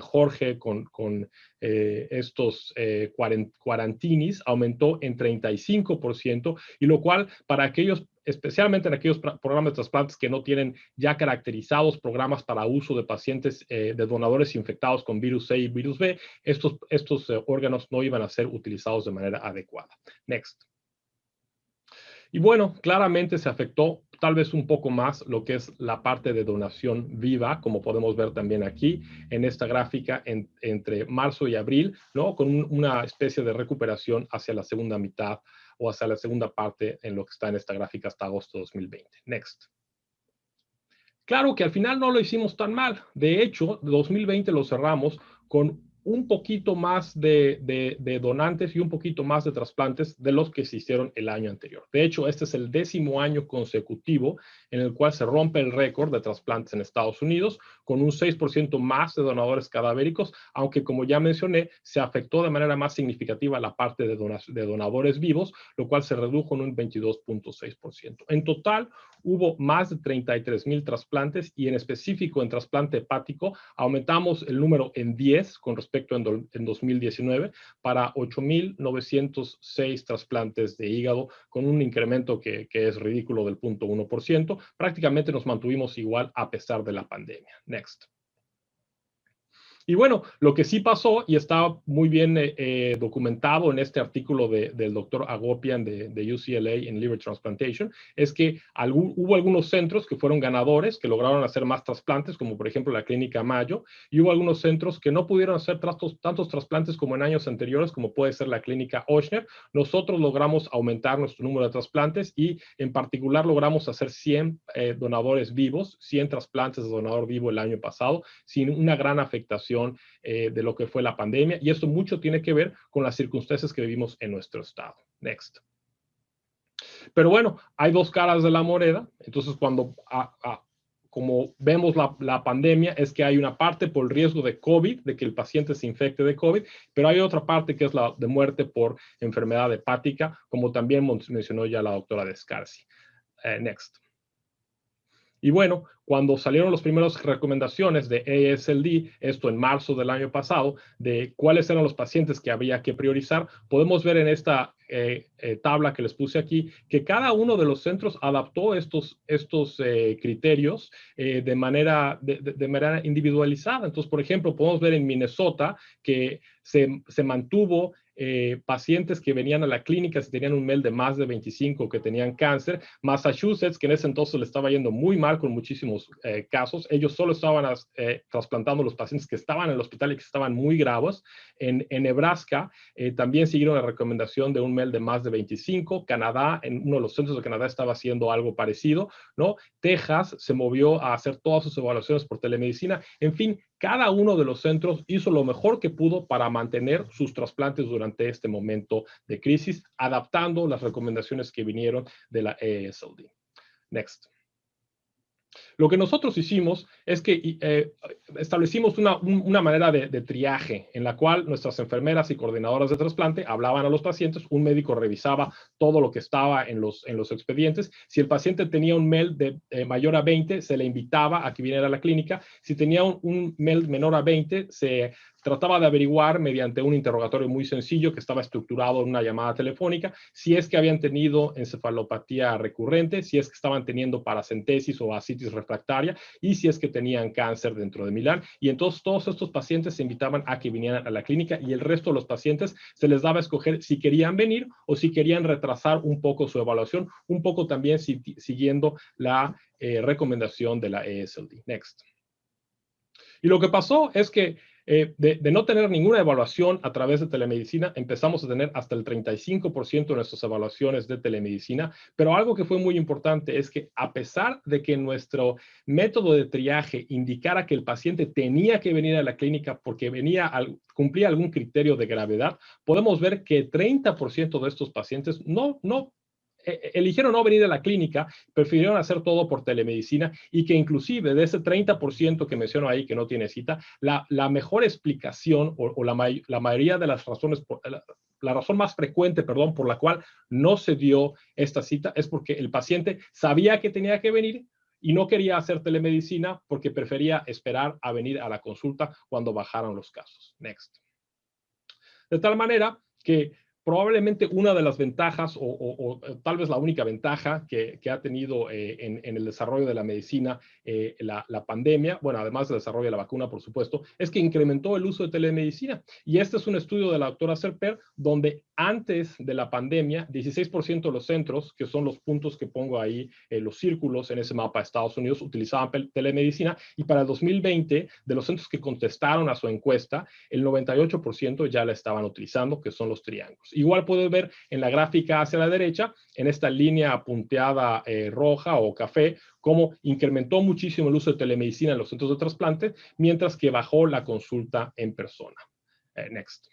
Jorge con estos cuarantinis, aumentó en 35%, y lo cual para aquellos especialmente en aquellos programas de trasplantes que no tienen ya caracterizados programas para uso de pacientes de donadores infectados con virus C y virus B, estos órganos no iban a ser utilizados de manera adecuada. Next. Y bueno, claramente se afectó tal vez un poco más lo que es la parte de donación viva, como podemos ver también aquí en esta gráfica entre marzo y abril, ¿no? Con una especie de recuperación hacia la segunda mitad o hacia la segunda parte en lo que está en esta gráfica hasta agosto de 2020. Next. Claro que al final no lo hicimos tan mal. De hecho, 2020 lo cerramos con un poquito más de donantes y un poquito más de trasplantes de los que se hicieron el año anterior. De hecho, este es el 10º año consecutivo en el cual se rompe el récord de trasplantes en Estados Unidos, con un 6% más de donadores cadavéricos, aunque como ya mencioné, se afectó de manera más significativa la parte de donadores vivos, lo cual se redujo en un 22.6%. En total, hubo más de 33,000 trasplantes y en específico en trasplante hepático aumentamos el número en 10 con respecto en 2019 para 8,906 trasplantes de hígado con un incremento que es ridículo del 0.1%. Prácticamente nos mantuvimos igual a pesar de la pandemia. Next. Y bueno, lo que sí pasó, y está muy bien documentado en este artículo del doctor Agopian de UCLA en Liver Transplantation, es que hubo algunos centros que fueron ganadores, que lograron hacer más trasplantes, como por ejemplo la Clínica Mayo, y hubo algunos centros que no pudieron hacer tantos trasplantes como en años anteriores, como puede ser la Clínica Ochsner. Nosotros logramos aumentar nuestro número de trasplantes y en particular logramos hacer 100 donadores vivos, 100 trasplantes de donador vivo el año pasado, sin una gran afectación de lo que fue la pandemia, y esto mucho tiene que ver con las circunstancias que vivimos en nuestro estado. Next. Pero bueno, hay dos caras de la moneda. Entonces, como vemos la pandemia, es que hay una parte por el riesgo de COVID, de que el paciente se infecte de COVID, pero hay otra parte que es la de muerte por enfermedad hepática, como también mencionó ya la doctora Descarsi. Next. Y bueno, cuando salieron las primeras recomendaciones de AASLD, esto en marzo del año pasado, de cuáles eran los pacientes que había que priorizar, podemos ver en esta tabla que les puse aquí, que cada uno de los centros adaptó estos criterios de manera individualizada. Entonces, por ejemplo, podemos ver en Minnesota que se mantuvo pacientes que venían a la clínica si tenían un MEL de más de 25 que tenían cáncer. Massachusetts, que en ese entonces le estaba yendo muy mal con muchísimos casos, ellos solo estaban trasplantando los pacientes que estaban en el hospital y que estaban muy graves. En Nebraska también siguieron la recomendación de un MEL de más de 25. Canadá, en uno de los centros de Canadá estaba haciendo algo parecido, ¿no? Texas se movió a hacer todas sus evaluaciones por telemedicina. En fin, cada uno de los centros hizo lo mejor que pudo para mantener sus trasplantes durante este momento de crisis, adaptando las recomendaciones que vinieron de la AASLD. Next. Lo que nosotros hicimos es que establecimos una manera de triaje en la cual nuestras enfermeras y coordinadoras de trasplante hablaban a los pacientes, un médico revisaba todo lo que estaba en los expedientes. Si el paciente tenía un MEL de mayor a 20, se le invitaba a que viniera a la clínica. Si tenía un MEL menor a 20, se trataba de averiguar mediante un interrogatorio muy sencillo que estaba estructurado en una llamada telefónica si es que habían tenido encefalopatía recurrente, si es que estaban teniendo paracentesis o ascitis refractaria y si es que tenían cáncer dentro de Milán. Y entonces todos estos pacientes se invitaban a que vinieran a la clínica y el resto de los pacientes se les daba a escoger si querían venir o si querían retrasar un poco su evaluación, un poco también siguiendo la recomendación de la AASLD. Next. Y lo que pasó es que de no tener ninguna evaluación a través de telemedicina, empezamos a tener hasta el 35% de nuestras evaluaciones de telemedicina, pero algo que fue muy importante es que a pesar de que nuestro método de triaje indicara que el paciente tenía que venir a la clínica porque cumplía algún criterio de gravedad, podemos ver que 30% de estos pacientes eligieron no venir a la clínica, prefirieron hacer todo por telemedicina y que inclusive de ese 30% que menciono ahí que no tiene cita, la mejor explicación o la mayoría de las razones, la razón más frecuente, perdón, por la cual no se dio esta cita es porque el paciente sabía que tenía que venir y no quería hacer telemedicina porque prefería esperar a venir a la consulta cuando bajaran los casos. Next. De tal manera que Probablemente una de las ventajas, o tal vez la única ventaja que ha tenido en el desarrollo de la medicina la pandemia, bueno, además del desarrollo de la vacuna, por supuesto, es que incrementó el uso de telemedicina. Y este es un estudio de la doctora Serper, donde antes de la pandemia, 16% de los centros, que son los puntos que pongo ahí, los círculos en ese mapa de Estados Unidos, utilizaban telemedicina, y para el 2020, de los centros que contestaron a su encuesta, el 98% ya la estaban utilizando, que son los triángulos. Igual puedes ver en la gráfica hacia la derecha, en esta línea punteada roja o café, cómo incrementó muchísimo el uso de telemedicina en los centros de trasplante, mientras que bajó la consulta en persona. Next.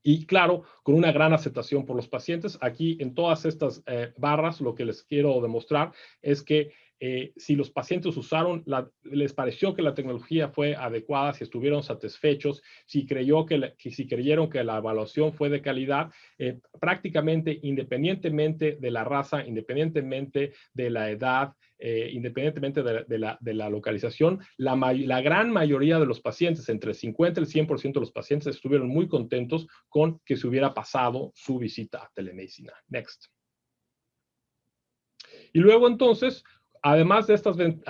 Y claro, con una gran aceptación por los pacientes. Aquí en todas estas barras lo que les quiero demostrar es que si los pacientes les pareció que la tecnología fue adecuada, si estuvieron satisfechos, si creyeron que la evaluación fue de calidad, prácticamente independientemente de la raza, independientemente de la edad, independientemente de la localización, la gran mayoría de los pacientes, entre el 50 y el 100% de los pacientes, estuvieron muy contentos con que se hubiera pasado su visita a telemedicina. Next. Y luego entonces, además de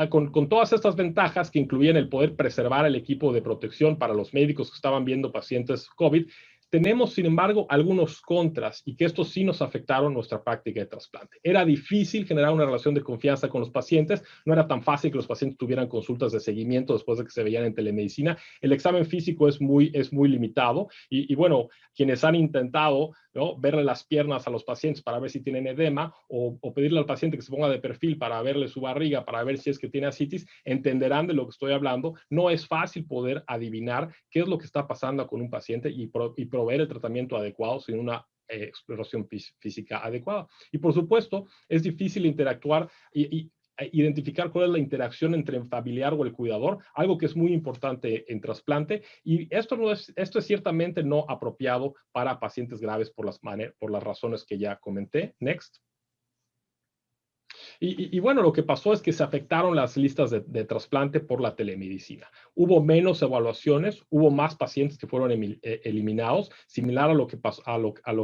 con todas estas ventajas que incluían el poder preservar el equipo de protección para los médicos que estaban viendo pacientes COVID, tenemos, sin embargo, algunos contras y que estos sí nos afectaron nuestra práctica de trasplante. Era difícil generar una relación de confianza con los pacientes, no era tan fácil que los pacientes tuvieran consultas de seguimiento después de que se veían en telemedicina. El examen físico es muy limitado y bueno, quienes han intentado, ¿no?, verle las piernas a los pacientes para ver si tienen edema o pedirle al paciente que se ponga de perfil para verle su barriga, para ver si es que tiene ascitis, entenderán de lo que estoy hablando. No es fácil poder adivinar qué es lo que está pasando con un paciente y proveer el tratamiento adecuado sin una exploración física adecuada. Y por supuesto, es difícil interactuar y identificar cuál es la interacción entre el familiar o el cuidador, algo que es muy importante en trasplante, y esto es ciertamente no apropiado para pacientes graves por las razones que ya comenté. Next. Y bueno, lo que pasó es que se afectaron las listas de trasplante por la telemedicina. Hubo menos evaluaciones, hubo más pacientes que fueron eliminados, similar a lo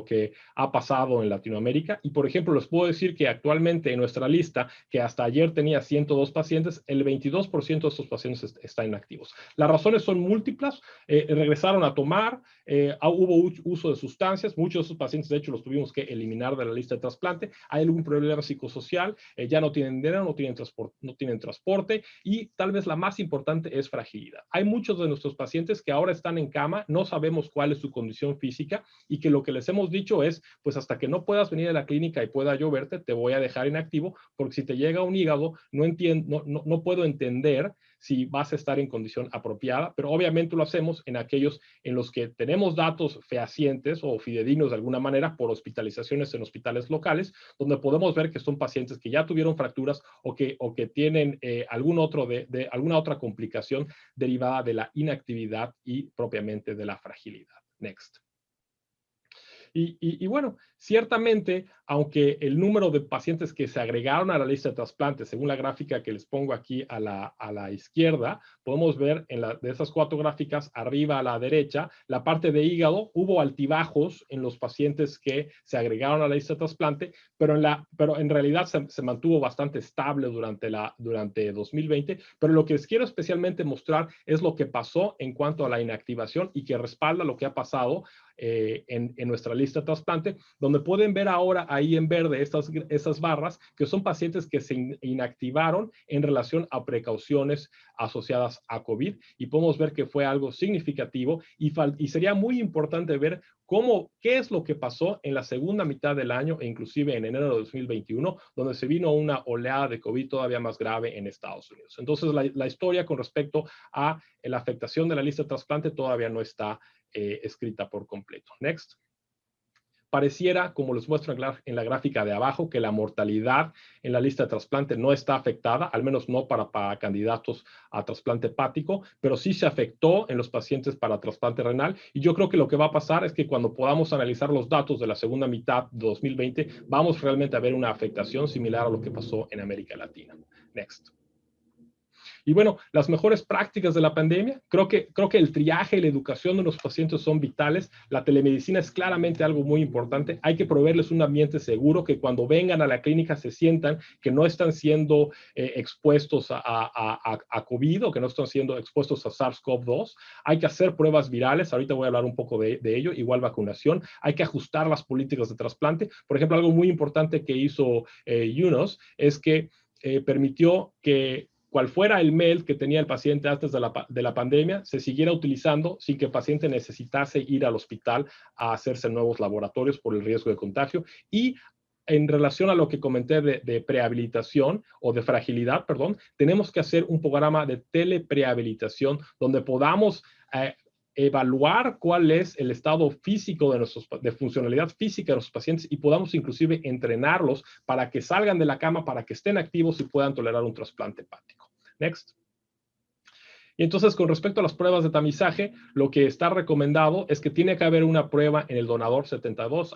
que ha pasado en Latinoamérica. Y por ejemplo, les puedo decir que actualmente en nuestra lista, que hasta ayer tenía 102 pacientes, el 22% de estos pacientes están inactivos. Las razones son múltiples. Regresaron a tomar, hubo uso de sustancias, muchos de esos pacientes de hecho los tuvimos que eliminar de la lista de trasplante. Hay algún problema psicosocial, ya no tienen dinero, no tienen transporte, y tal vez la más importante es fragilidad. Hay muchos de nuestros pacientes que ahora están en cama, no sabemos cuál es su condición física y que lo que les hemos dicho es, pues hasta que no puedas venir a la clínica y pueda yo verte, te voy a dejar inactivo, porque si te llega un hígado, no puedo entender si vas a estar en condición apropiada, pero obviamente lo hacemos en aquellos en los que tenemos datos fehacientes o fidedignos de alguna manera por hospitalizaciones en hospitales locales, donde podemos ver que son pacientes que ya tuvieron fracturas o que tienen alguna otra complicación derivada de la inactividad y propiamente de la fragilidad. Next. Y bueno, ciertamente, aunque el número de pacientes que se agregaron a la lista de trasplantes, según la gráfica que les pongo aquí a la izquierda, podemos ver de esas 4 gráficas, arriba a la derecha, la parte de hígado, hubo altibajos en los pacientes que se agregaron a la lista de trasplante, pero en realidad se mantuvo bastante estable durante 2020, pero lo que les quiero especialmente mostrar es lo que pasó en cuanto a la inactivación y que respalda lo que ha pasado en nuestra lista de trasplante, donde pueden ver ahora ahí en verde estas barras que son pacientes que se inactivaron en relación a precauciones asociadas a COVID, y podemos ver que fue algo significativo y sería muy importante ver qué es lo que pasó en la segunda mitad del año e inclusive en enero de 2021, donde se vino una oleada de COVID todavía más grave en Estados Unidos. Entonces, la historia con respecto a la afectación de la lista de trasplante todavía no está escrita por completo. Next. Pareciera, como les muestro en la gráfica de abajo, que la mortalidad en la lista de trasplante no está afectada, al menos no para candidatos a trasplante hepático, pero sí se afectó en los pacientes para trasplante renal. Y yo creo que lo que va a pasar es que cuando podamos analizar los datos de la segunda mitad de 2020, vamos realmente a ver una afectación similar a lo que pasó en América Latina. Next. Y bueno, las mejores prácticas de la pandemia, creo que el triaje y la educación de los pacientes son vitales. La telemedicina es claramente algo muy importante. Hay que proveerles un ambiente seguro, que cuando vengan a la clínica se sientan que no están siendo expuestos a COVID o que no están siendo expuestos a SARS-CoV-2. Hay que hacer pruebas virales. Ahorita voy a hablar un poco de ello. Igual vacunación. Hay que ajustar las políticas de trasplante. Por ejemplo, algo muy importante que hizo UNOS es que permitió que cual fuera el mail que tenía el paciente antes de la pandemia, se siguiera utilizando sin que el paciente necesitase ir al hospital a hacerse nuevos laboratorios por el riesgo de contagio. Y en relación a lo que comenté de prehabilitación o de fragilidad, perdón, tenemos que hacer un programa de teleprehabilitación donde podamos evaluar cuál es el estado físico de funcionalidad física de los pacientes y podamos inclusive entrenarlos para que salgan de la cama, para que estén activos y puedan tolerar un trasplante hepático. Next. Y entonces, con respecto a las pruebas de tamizaje, lo que está recomendado es que tiene que haber una prueba en el donador 72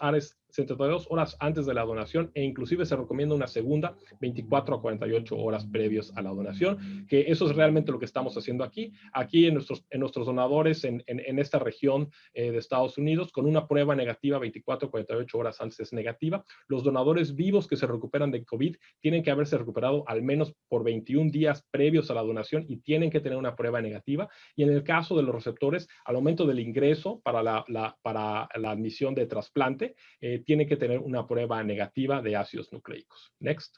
horas antes de la donación, e inclusive se recomienda una segunda 24 a 48 horas previos a la donación, que eso es realmente lo que estamos haciendo aquí. Aquí en nuestros donadores en esta región de Estados Unidos, con una prueba negativa 24 a 48 horas antes es negativa. Los donadores vivos que se recuperan de COVID tienen que haberse recuperado al menos por 21 días previos a la donación y tienen que tener una prueba negativa. Y en el caso de los receptores, al momento del ingreso para la admisión de trasplante, tiene que tener una prueba negativa de ácidos nucleicos. Next.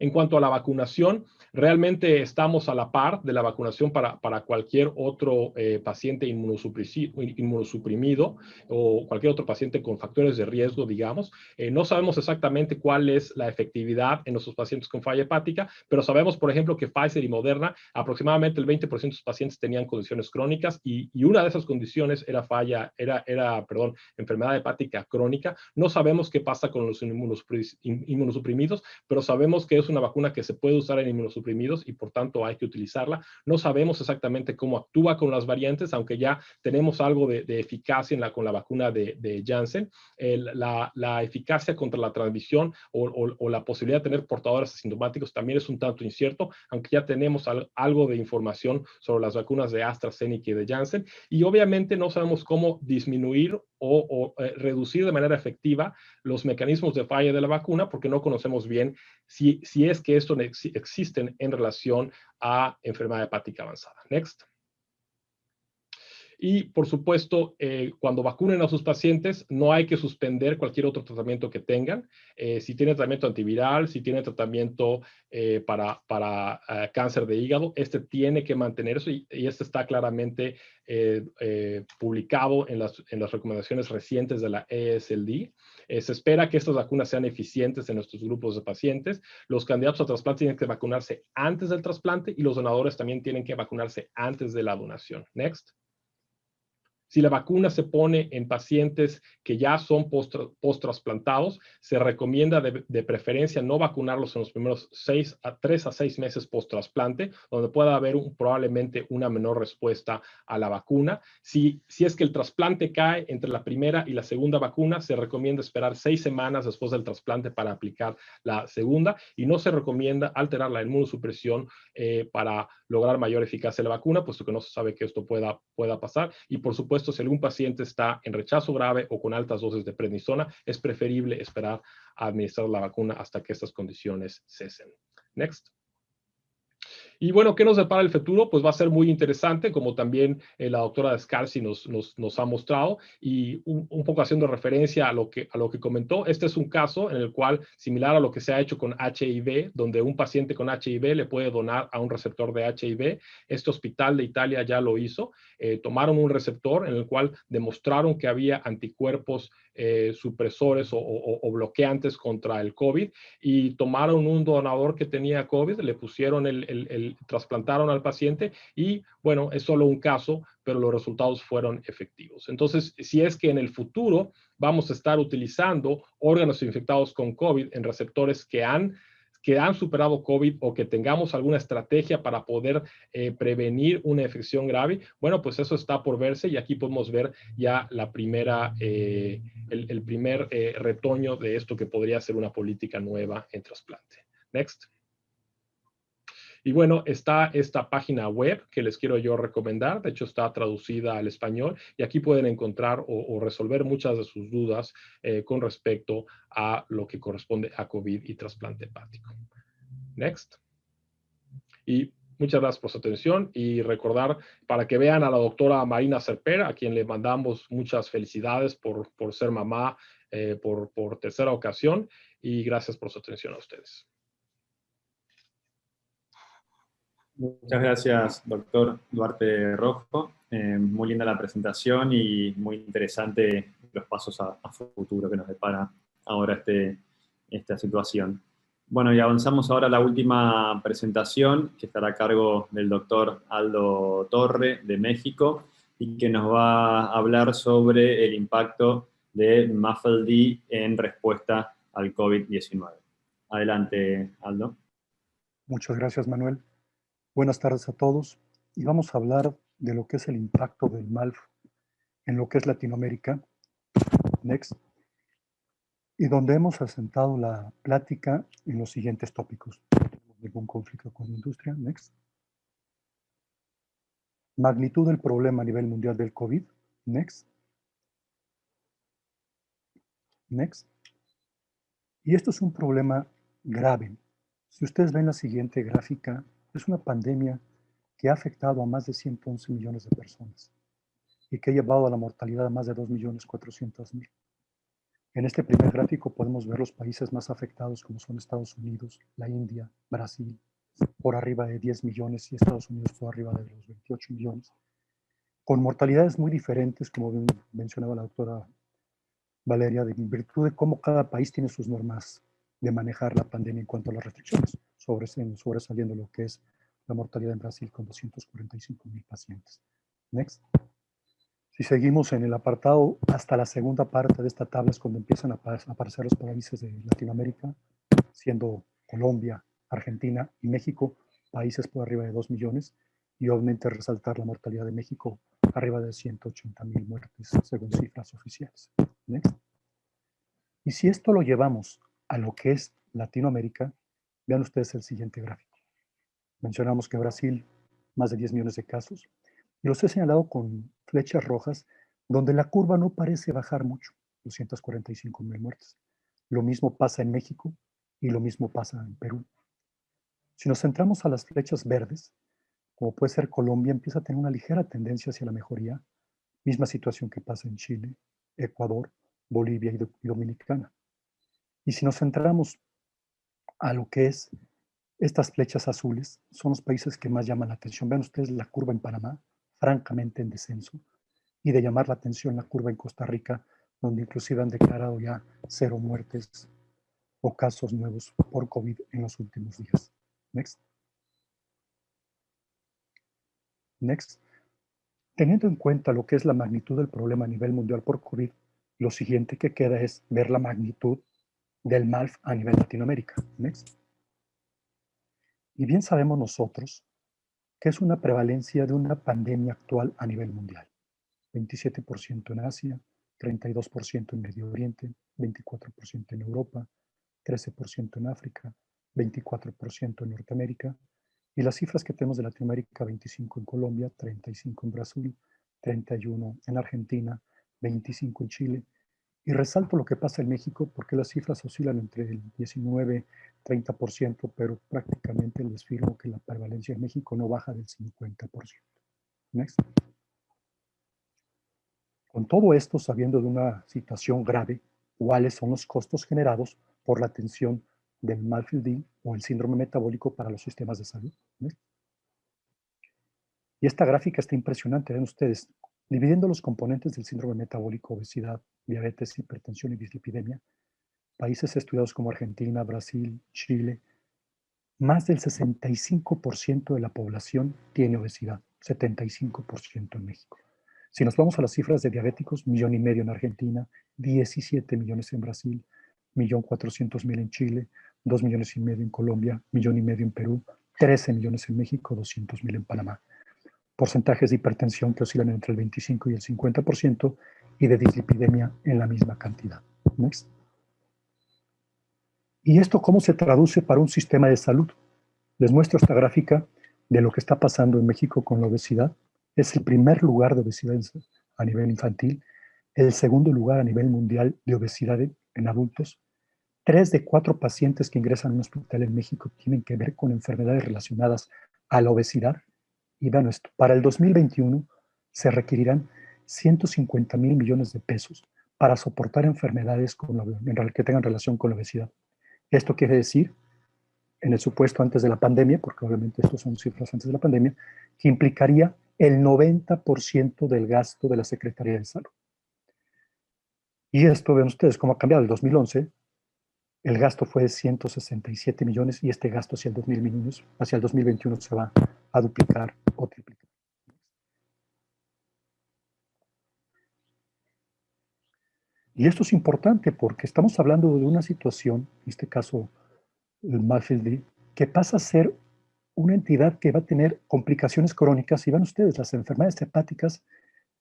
En cuanto a la vacunación, realmente estamos a la par de la vacunación para cualquier otro paciente inmunosuprimido o cualquier otro paciente con factores de riesgo, digamos. No sabemos exactamente cuál es la efectividad en nuestros pacientes con falla hepática, pero sabemos, por ejemplo, que Pfizer y Moderna, aproximadamente el 20% de sus pacientes tenían condiciones crónicas y una de esas condiciones era enfermedad hepática crónica. No sabemos qué pasa con los inmunosuprimidos, pero sabemos que es una vacuna que se puede usar en inmunosuprimidos y por tanto hay que utilizarla. No sabemos exactamente cómo actúa con las variantes, aunque ya tenemos algo de eficacia con la vacuna de Janssen. La eficacia contra la transmisión o la posibilidad de tener portadores asintomáticos también es un tanto incierto, aunque ya tenemos algo de información sobre las vacunas de AstraZeneca y de Janssen. Y obviamente no sabemos cómo disminuir o reducir de manera efectiva los mecanismos de falla de la vacuna, porque no conocemos bien si es que estos existen en relación a enfermedad hepática avanzada. Next. Y, por supuesto, cuando vacunen a sus pacientes, no hay que suspender cualquier otro tratamiento que tengan. Si tienen tratamiento antiviral, si tienen tratamiento para cáncer de hígado, este tiene que mantener eso y este está claramente publicado en las recomendaciones recientes de la AASLD. Se espera que estas vacunas sean eficientes en nuestros grupos de pacientes. Los candidatos a trasplante tienen que vacunarse antes del trasplante y los donadores también tienen que vacunarse antes de la donación. Next. Si la vacuna se pone en pacientes que ya son post-trasplantados, se recomienda de preferencia no vacunarlos en los primeros 3 a 6 meses post-trasplante, donde pueda haber probablemente una menor respuesta a la vacuna. Si es que el trasplante cae entre la primera y la segunda vacuna, se recomienda esperar 6 semanas después del trasplante para aplicar la segunda y no se recomienda alterar la inmunosupresión para lograr mayor eficacia de la vacuna, puesto que no se sabe que esto pueda pasar. Y por supuesto, si algún paciente está en rechazo grave o con altas dosis de prednisona, es preferible esperar a administrar la vacuna hasta que estas condiciones cesen. Next. Y bueno, ¿qué nos depara el futuro? Pues va a ser muy interesante, como también la doctora Descalzi nos ha mostrado, y un poco haciendo referencia a lo que comentó. Este es un caso en el cual, similar a lo que se ha hecho con HIV, donde un paciente con HIV le puede donar a un receptor de HIV. Este hospital de Italia ya lo hizo. Tomaron un receptor en el cual demostraron que había anticuerpos supresores o bloqueantes contra el COVID, y tomaron un donador que tenía COVID, le pusieron trasplantaron al paciente y, bueno, es solo un caso, pero los resultados fueron efectivos. Entonces, si es que en el futuro vamos a estar utilizando órganos infectados con COVID en receptores que han superado COVID o que tengamos alguna estrategia para poder prevenir una infección grave, bueno, pues eso está por verse y aquí podemos ver ya el primer retoño de esto que podría ser una política nueva en trasplante. Next. Y bueno, está esta página web que les quiero yo recomendar. De hecho, está traducida al español y aquí pueden encontrar o resolver muchas de sus dudas con respecto a lo que corresponde a COVID y trasplante hepático. Next. Y muchas gracias por su atención y recordar para que vean a la doctora Marina Cerpera, a quien le mandamos muchas felicidades por ser mamá por tercera ocasión, y gracias por su atención a ustedes. Muchas gracias, doctor Duarte Rojo. Muy linda la presentación y muy interesante los pasos a futuro que nos depara ahora esta situación. Bueno, y avanzamos ahora a la última presentación, que estará a cargo del doctor Aldo Torre, de México, y que nos va a hablar sobre el impacto de MAFLD en respuesta al COVID-19. Adelante, Aldo. Muchas gracias, Manuel. Buenas tardes a todos. Y vamos a hablar de lo que es el impacto del MALF en lo que es Latinoamérica. Next. Y donde hemos asentado la plática en los siguientes tópicos. No tenemos ningún conflicto con la industria. Next. Magnitud del problema a nivel mundial del COVID. Next. Next. Y esto es un problema grave. Si ustedes ven la siguiente gráfica, es una pandemia que ha afectado a más de 111 millones de personas y que ha llevado a la mortalidad a más de 2.400.000. En este primer gráfico podemos ver los países más afectados, como son Estados Unidos, la India, Brasil, por arriba de 10 millones y Estados Unidos por arriba de los 28 millones, con mortalidades muy diferentes, como mencionaba la doctora Valeria, en virtud de cómo cada país tiene sus normas de manejar la pandemia en cuanto a las restricciones, sobresaliendo lo que es la mortalidad en Brasil con 245.000 pacientes. Next. Si seguimos en el apartado hasta la segunda parte de esta tabla es cuando empiezan a aparecer los países de Latinoamérica, siendo Colombia, Argentina y México países por arriba de 2 millones, y obviamente resaltar la mortalidad de México arriba de 180.000 muertes según cifras oficiales. Next. Y si esto lo llevamos a lo que es Latinoamérica, vean ustedes el siguiente gráfico. Mencionamos que Brasil, más de 10 millones de casos, y los he señalado con flechas rojas, donde la curva no parece bajar mucho, 245.000 muertes. Lo mismo pasa en México y lo mismo pasa en Perú. Si nos centramos a las flechas verdes, como puede ser Colombia, empieza a tener una ligera tendencia hacia la mejoría, misma situación que pasa en Chile, Ecuador, Bolivia y Dominicana. Y si nos centramos a lo que es estas flechas azules, son los países que más llaman la atención. Vean ustedes la curva en Panamá, francamente en descenso, y de llamar la atención la curva en Costa Rica, donde inclusive han declarado ya 0 muertes o casos nuevos por COVID en los últimos días. Next. Next. Teniendo en cuenta lo que es la magnitud del problema a nivel mundial por COVID, lo siguiente que queda es ver la magnitud del MALF a nivel Latinoamérica. Next. Y bien sabemos nosotros que es una prevalencia de una pandemia actual a nivel mundial. 27% en Asia, 32% en Medio Oriente, 24% en Europa, 13% en África, 24% en Norteamérica, y las cifras que tenemos de Latinoamérica, 25 en Colombia, 35 en Brasil, 31 en Argentina, 25 en Chile. Y resalto lo que pasa en México porque las cifras oscilan entre el 19 y 30%, pero prácticamente les firmo que la prevalencia en México no baja del 50%. Next. Con todo esto, sabiendo de una situación grave, ¿cuáles son los costos generados por la atención del MALFD o el síndrome metabólico para los sistemas de salud? Next. Y esta gráfica está impresionante, ven ustedes, dividiendo los componentes del síndrome metabólico, obesidad, diabetes, hipertensión y dislipidemia, países estudiados como Argentina, Brasil, Chile, más del 65% de la población tiene obesidad, 75% en México. Si nos vamos a las cifras de diabéticos, 1,5 millones en Argentina, 17 millones en Brasil, 1.400.000 en Chile, 2,5 millones en Colombia, 1,5 millones en Perú, 13 millones en México, 200.000 en Panamá. Porcentajes de hipertensión que oscilan entre el 25 y el 50% y de dislipidemia en la misma cantidad. Next. ¿Y esto cómo se traduce para un sistema de salud? Les muestro esta gráfica de lo que está pasando en México con la obesidad. Es el primer lugar de obesidad a nivel infantil, el segundo lugar a nivel mundial de obesidad en adultos. 3 de 4 pacientes que ingresan a un hospital en México tienen que ver con enfermedades relacionadas a la obesidad. Y vean esto, para el 2021 se requerirán 150,000 millones de pesos para soportar enfermedades que tengan relación con la obesidad. Esto quiere decir, en el supuesto antes de la pandemia, porque obviamente estos son cifras antes de la pandemia, que implicaría el 90% del gasto de la Secretaría de Salud. Y esto, vean ustedes cómo ha cambiado. El 2011, el gasto fue de 167 millones y este gasto hacia el 2021 se va a duplicar o triplicar. Y esto es importante porque estamos hablando de una situación, en este caso el MAFLD, que pasa a ser una entidad que va a tener complicaciones crónicas. Y van ustedes, las enfermedades hepáticas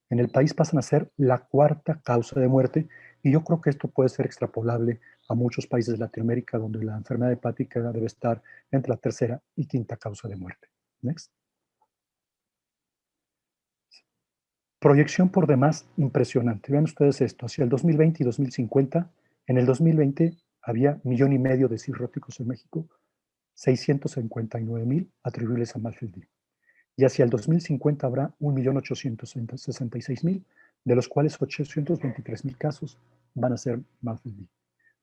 en el país pasan a ser la 4ª causa de muerte, y yo creo que esto puede ser extrapolable a muchos países de Latinoamérica donde la enfermedad hepática debe estar entre la 3ª y 5ª causa de muerte. Next. Proyección por demás impresionante. Vean ustedes esto, hacia el 2020 y 2050, en el 2020 había 1,5 millones de cirróticos en México, 659,000 atribuibles a MAFLD. Y hacia el 2050 habrá 1,866,000, de los cuales 823,000 casos van a ser MAFLD.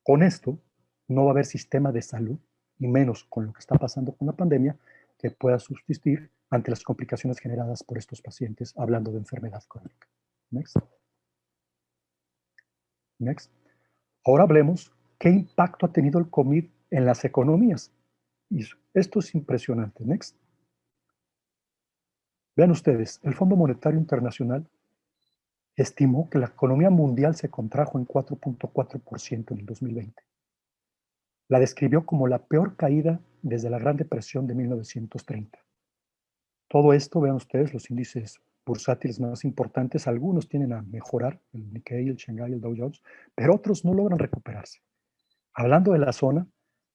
Con esto, no va a haber sistema de salud, y menos con lo que está pasando con la pandemia, que pueda subsistir ante las complicaciones generadas por estos pacientes, hablando de enfermedad crónica. Next. Next. Ahora hablemos qué impacto ha tenido el COVID en las economías. Y esto es impresionante. Next. Vean ustedes, el Fondo Monetario Internacional estimó que la economía mundial se contrajo en 4.4% en el 2020. La describió como la peor caída desde la Gran Depresión de 1930. Todo esto, vean ustedes, los índices bursátiles más importantes, algunos tienden a mejorar, el Nikkei, el Shanghai, el Dow Jones, pero otros no logran recuperarse. Hablando de la zona,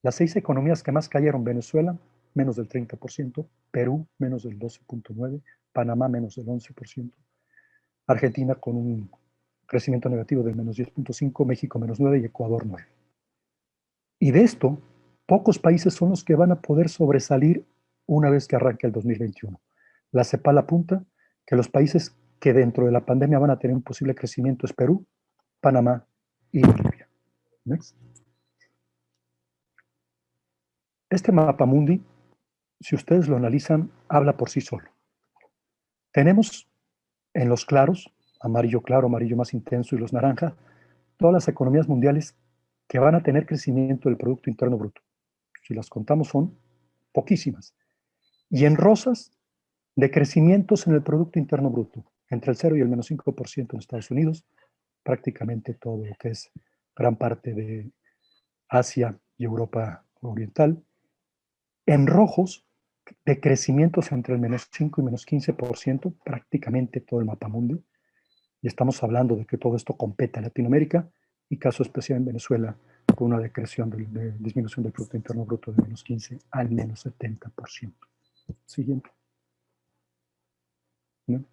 las 6 economías que más cayeron: Venezuela, menos del 30%, Perú, menos del 12.9%, Panamá, menos del 11%, Argentina con un crecimiento negativo del menos 10.5%, México menos 9% y Ecuador 9%. Y de esto, pocos países son los que van a poder sobresalir una vez que arranque el 2021. La CEPAL apunta que los países que dentro de la pandemia van a tener un posible crecimiento es Perú, Panamá y Bolivia. Next. Este mapamundi, si ustedes lo analizan, habla por sí solo. Tenemos en los claros, amarillo claro, amarillo más intenso y los naranja, todas las economías mundiales que van a tener crecimiento del Producto Interno Bruto. Si las contamos son poquísimas. Y en rosas, de crecimientos en el Producto Interno Bruto, entre el 0 y el menos 5% en Estados Unidos, prácticamente todo lo que es gran parte de Asia y Europa Oriental. En rojos, de crecimientos entre el menos 5 y menos 15%, prácticamente todo el mapamundi. Y estamos hablando de que todo esto compete a Latinoamérica, y caso especial en Venezuela, con una disminución del Producto Interno Bruto de menos 15 al menos 70%. Siguiente. ¿No?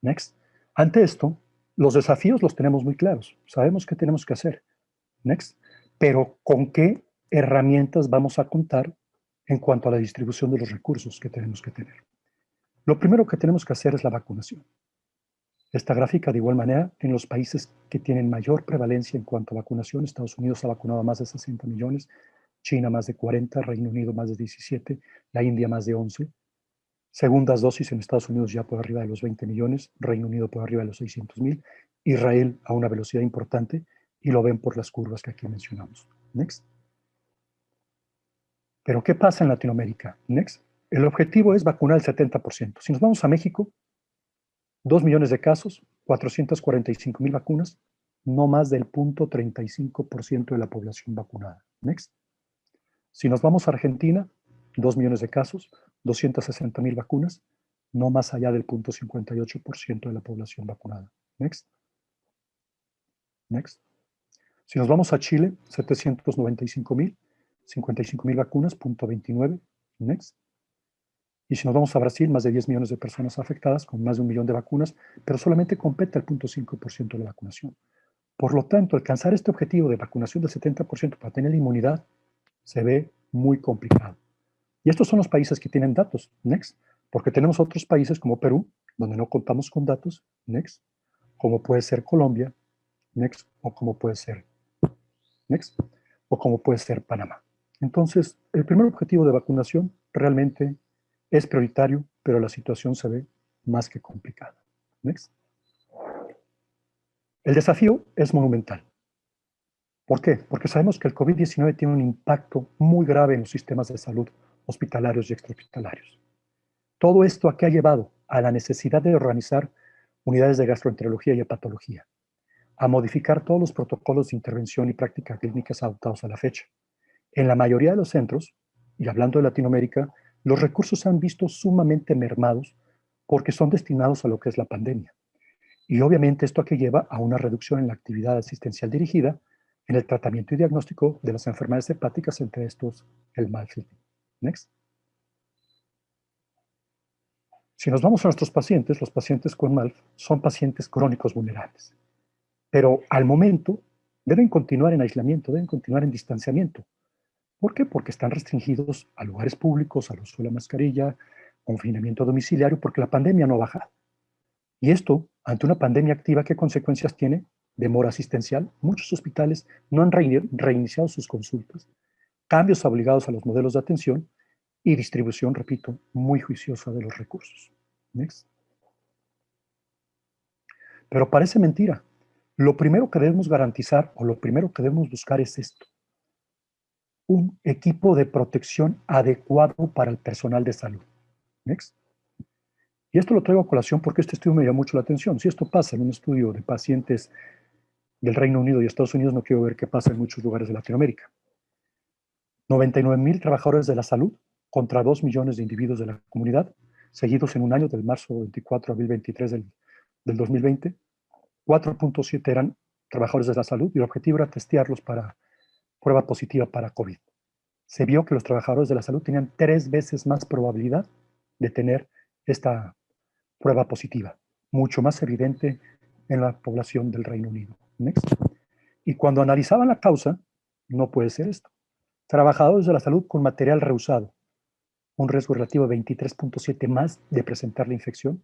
Next. Ante esto, los desafíos los tenemos muy claros. Sabemos qué tenemos que hacer. Next. Pero ¿con qué herramientas vamos a contar en cuanto a la distribución de los recursos que tenemos que tener? Lo primero que tenemos que hacer es la vacunación. Esta gráfica, de igual manera, tiene los países que tienen mayor prevalencia en cuanto a vacunación. Estados Unidos ha vacunado a más de 60 millones, China más de 40, Reino Unido más de 17, la India más de 11. Segundas dosis en Estados Unidos ya por arriba de los 20 millones, Reino Unido por arriba de los 600,000, Israel a una velocidad importante, y lo ven por las curvas que aquí mencionamos. Next. Pero ¿qué pasa en Latinoamérica? Next. El objetivo es vacunar el 70%. Si nos vamos a México, 2 millones de casos, 445,000 vacunas, no más del 0.35% de la población vacunada. Next. Si nos vamos a Argentina, 2 millones de casos, 260,000 vacunas, no más allá del 0.58% de la población vacunada. Next. Next. Si nos vamos a Chile, 795,000, 55,000 vacunas, 0.29, Next. Y si nos vamos a Brasil, más de 10 millones de personas afectadas, con más de 1 millón de vacunas, pero solamente compete el 0.5% de la vacunación. Por lo tanto, alcanzar este objetivo de vacunación del 70% para tener inmunidad se ve muy complicado. Y estos son los países que tienen datos. Next. Porque tenemos otros países como Perú, donde no contamos con datos. Next. Como puede ser Colombia. Next. O como puede ser Next. O como puede ser Panamá. Entonces, el primer objetivo de vacunación realmente es prioritario, pero la situación se ve más que complicada. Next. El desafío es monumental. ¿Por qué? Porque sabemos que el COVID-19 tiene un impacto muy grave en los sistemas de salud hospitalarios y extrahospitalarios. Todo esto a qué ha llevado a la necesidad de organizar unidades de gastroenterología y hepatología, a modificar todos los protocolos de intervención y prácticas clínicas adoptados a la fecha. En la mayoría de los centros, y hablando de Latinoamérica, los recursos se han visto sumamente mermados porque son destinados a lo que es la pandemia. Y obviamente esto aquí lleva a una reducción en la actividad asistencial dirigida en el tratamiento y diagnóstico de las enfermedades hepáticas, entre estos el MALFI. Next. Si nos vamos a nuestros pacientes, los pacientes con MALF son pacientes crónicos vulnerables. Pero al momento deben continuar en aislamiento, deben continuar en distanciamiento. ¿Por qué? Porque están restringidos a lugares públicos, al uso de la mascarilla, confinamiento domiciliario, porque la pandemia no ha bajado. Y esto, ante una pandemia activa, ¿qué consecuencias tiene? Demora asistencial. Muchos hospitales no han reiniciado sus consultas, cambios obligados a los modelos de atención y distribución, repito, muy juiciosa de los recursos. Next. Pero parece mentira. Lo primero que debemos garantizar o lo primero que debemos buscar es esto: un equipo de protección adecuado para el personal de salud. Next. Y esto lo traigo a colación porque este estudio me llamó mucho la atención. Si esto pasa en un estudio de pacientes del Reino Unido y Estados Unidos, no quiero ver qué pasa en muchos lugares de Latinoamérica. 99,000 trabajadores de la salud contra 2 millones de individuos de la comunidad, seguidos en un año, del marzo 24 a abril 23 del 2020. 4.7 eran trabajadores de la salud y el objetivo era testearlos para prueba positiva para COVID. Se vio que los trabajadores de la salud tenían 3 veces más probabilidad de tener esta prueba positiva, mucho más evidente en la población del Reino Unido. Next. Y cuando analizaban la causa, no puede ser esto. Trabajadores de la salud con material reusado, un riesgo relativo de 23.7 más de presentar la infección.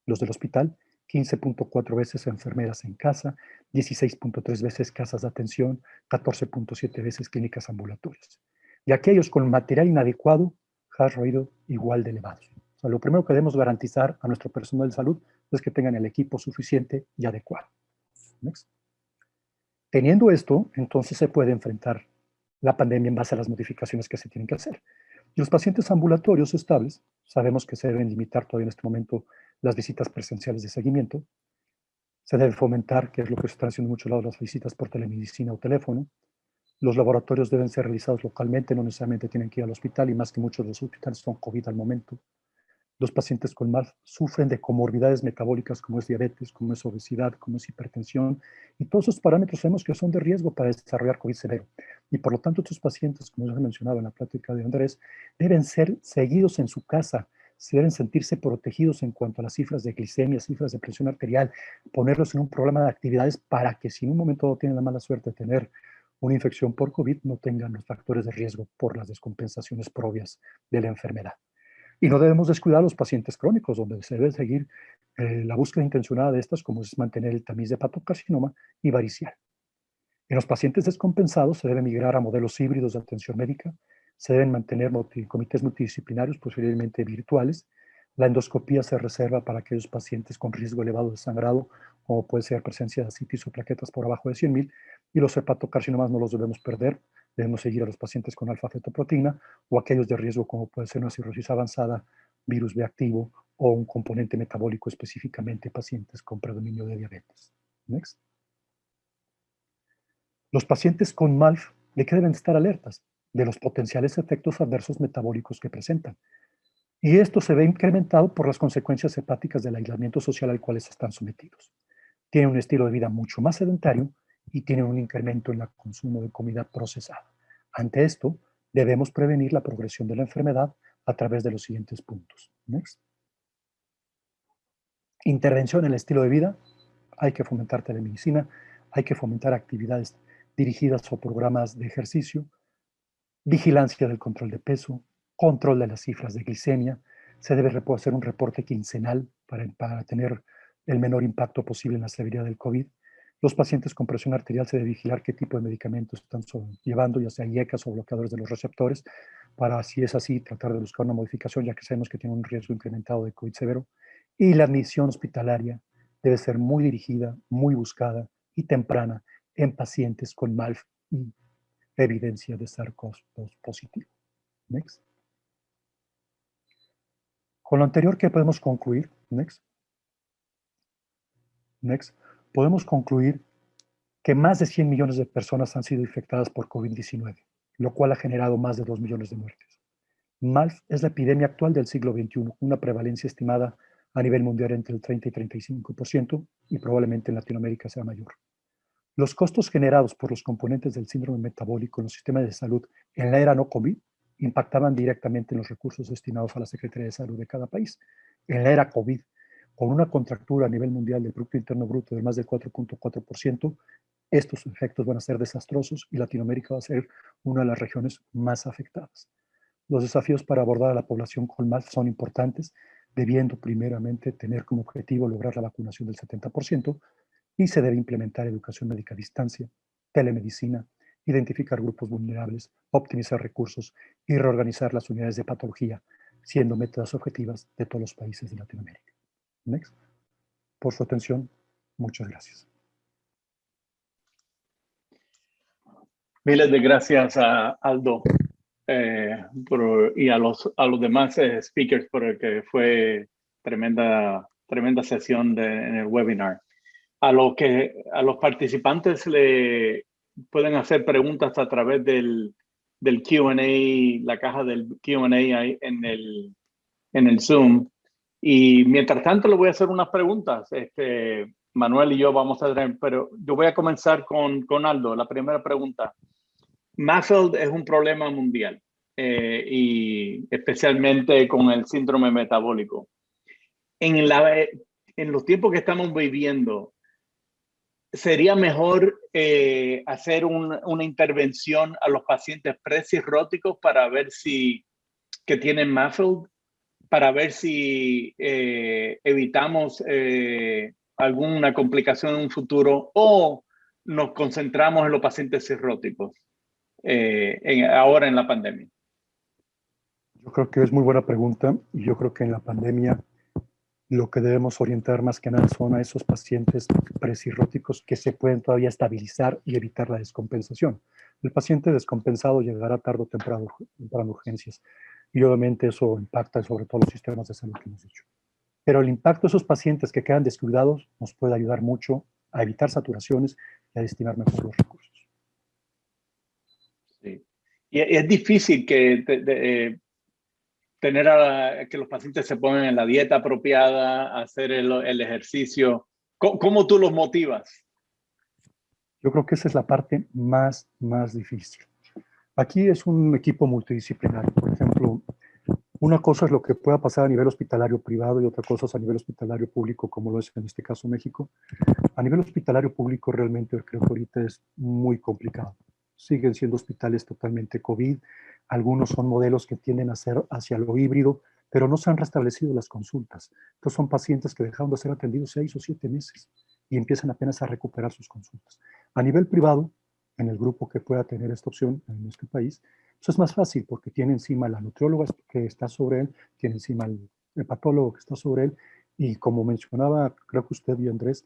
Los del hospital, 15.4 veces enfermeras en casa, 16.3 veces casas de atención, 14.7 veces clínicas ambulatorias. Y aquellos con material inadecuado, hash rate igual de elevados. O sea, lo primero que debemos garantizar a nuestro personal de salud es que tengan el equipo suficiente y adecuado. Next. Teniendo esto, entonces se puede enfrentar la pandemia en base a las modificaciones que se tienen que hacer. Y los pacientes ambulatorios estables, sabemos que se deben limitar todavía en este momento las visitas presenciales de seguimiento. Se debe fomentar, que es lo que se están haciendo en muchos lados, las visitas por telemedicina o teléfono. Los laboratorios deben ser realizados localmente, no necesariamente tienen que ir al hospital, y más que muchos de los hospitales son COVID al momento. Los pacientes con MALF sufren de comorbilidades metabólicas como es diabetes, como es obesidad, como es hipertensión, y todos esos parámetros sabemos que son de riesgo para desarrollar COVID severo. Y por lo tanto, estos pacientes, como ya se mencionaba en la plática de Andrés, deben ser seguidos en su casa, se deben sentirse protegidos en cuanto a las cifras de glicemia, cifras de presión arterial, ponerlos en un programa de actividades para que si en un momento dado tienen la mala suerte de tener una infección por COVID, no tengan los factores de riesgo por las descompensaciones propias de la enfermedad. Y no debemos descuidar a los pacientes crónicos, donde se debe seguir la búsqueda intencionada de estas, como es mantener el tamiz de hepatocarcinoma y varicial. En los pacientes descompensados se debe migrar a modelos híbridos de atención médica, se deben mantener comités multidisciplinarios, posiblemente virtuales. La endoscopía se reserva para aquellos pacientes con riesgo elevado de sangrado, como puede ser presencia de ascitis o plaquetas por abajo de 100,000, y los hepatocarcinomas no los debemos perder. Debemos seguir a los pacientes con alfa-fetoproteína o aquellos de riesgo como puede ser una cirrosis avanzada, virus B activo o un componente metabólico, específicamente pacientes con predominio de diabetes. Next. Los pacientes con MALF, ¿de qué deben estar alertas? De los potenciales efectos adversos metabólicos que presentan. Y esto se ve incrementado por las consecuencias hepáticas del aislamiento social al cual están sometidos. Tienen un estilo de vida mucho más sedentario y tienen un incremento en el consumo de comida procesada. Ante esto, debemos prevenir la progresión de la enfermedad a través de los siguientes puntos. Next. Intervención en el estilo de vida. Hay que fomentar telemedicina, hay que fomentar actividades dirigidas o programas de ejercicio, vigilancia del control de peso, control de las cifras de glicemia. Se debe hacer un reporte quincenal para tener el menor impacto posible en la severidad del COVID. Los pacientes con presión arterial se debe vigilar qué tipo de medicamentos están llevando, ya sea IECAS o bloqueadores de los receptores, para, si es así, tratar de buscar una modificación, ya que sabemos que tiene un riesgo incrementado de COVID severo. Y la admisión hospitalaria debe ser muy dirigida, muy buscada y temprana en pacientes con MALF y evidencia de SARS-CoV-2 positivo. Next. Con lo anterior, ¿qué podemos concluir? Next. Next. Podemos concluir que más de 100 millones de personas han sido infectadas por COVID-19, lo cual ha generado más de 2 millones de muertes. MALF es la epidemia actual del siglo XXI, una prevalencia estimada a nivel mundial entre el 30 y 35%, y probablemente en Latinoamérica sea mayor. Los costos generados por los componentes del síndrome metabólico en los sistemas de salud en la era no COVID impactaban directamente en los recursos destinados a la Secretaría de Salud de cada país. En la era COVID, con una contractura a nivel mundial del Producto Interno Bruto de más del 4.4%, estos efectos van a ser desastrosos y Latinoamérica va a ser una de las regiones más afectadas. Los desafíos para abordar a la población con MALF son importantes, debiendo primeramente tener como objetivo lograr la vacunación del 70%, y se debe implementar educación médica a distancia, telemedicina, identificar grupos vulnerables, optimizar recursos y reorganizar las unidades de patología, siendo metas objetivas de todos los países de Latinoamérica. Next. Por su atención, muchas gracias. Miles de gracias a Aldo y a los demás speakers por el que fue tremenda sesión en el webinar. A los participantes le pueden hacer preguntas a través del Q&A, la caja del Q&A ahí en el Zoom. Y mientras tanto le voy a hacer unas preguntas. Manuel y yo vamos a tener, pero yo voy a comenzar con Aldo. La primera pregunta. MAFLD es un problema mundial y especialmente con el síndrome metabólico. En los tiempos que estamos viviendo, ¿sería mejor hacer una intervención a los pacientes precirróticos para ver que tienen MAFLD, para ver si evitamos alguna complicación en un futuro, o nos concentramos en los pacientes cirróticos ahora en la pandemia? Yo creo que es muy buena pregunta, y yo creo que en la pandemia lo que debemos orientar más que nada son a esos pacientes precirróticos que se pueden todavía estabilizar y evitar la descompensación. El paciente descompensado llegará tarde o temprano a urgencias, y obviamente eso impacta sobre todo los sistemas de salud que hemos dicho. Pero el impacto de esos pacientes que quedan descuidados nos puede ayudar mucho a evitar saturaciones y a destinar mejor los recursos. Sí. Y es difícil que que los pacientes se pongan en la dieta apropiada, hacer el ejercicio. ¿Cómo tú los motivas? Yo creo que esa es la parte más difícil. Aquí es un equipo multidisciplinario. Por ejemplo, una cosa es lo que pueda pasar a nivel hospitalario privado y otra cosa es a nivel hospitalario público, como lo es en este caso México. A nivel hospitalario público realmente creo que ahorita es muy complicado. Siguen siendo hospitales totalmente COVID. Algunos son modelos que tienden a ser hacia lo híbrido, pero no se han restablecido las consultas. Entonces son pacientes que dejaron de ser atendidos 6 o 7 meses y empiezan apenas a recuperar sus consultas. A nivel privado, en el grupo que pueda tener esta opción en nuestro país, eso es más fácil porque tiene encima la nutrióloga que está sobre él, tiene encima el hepatólogo que está sobre él, y como mencionaba, creo que usted y Andrés,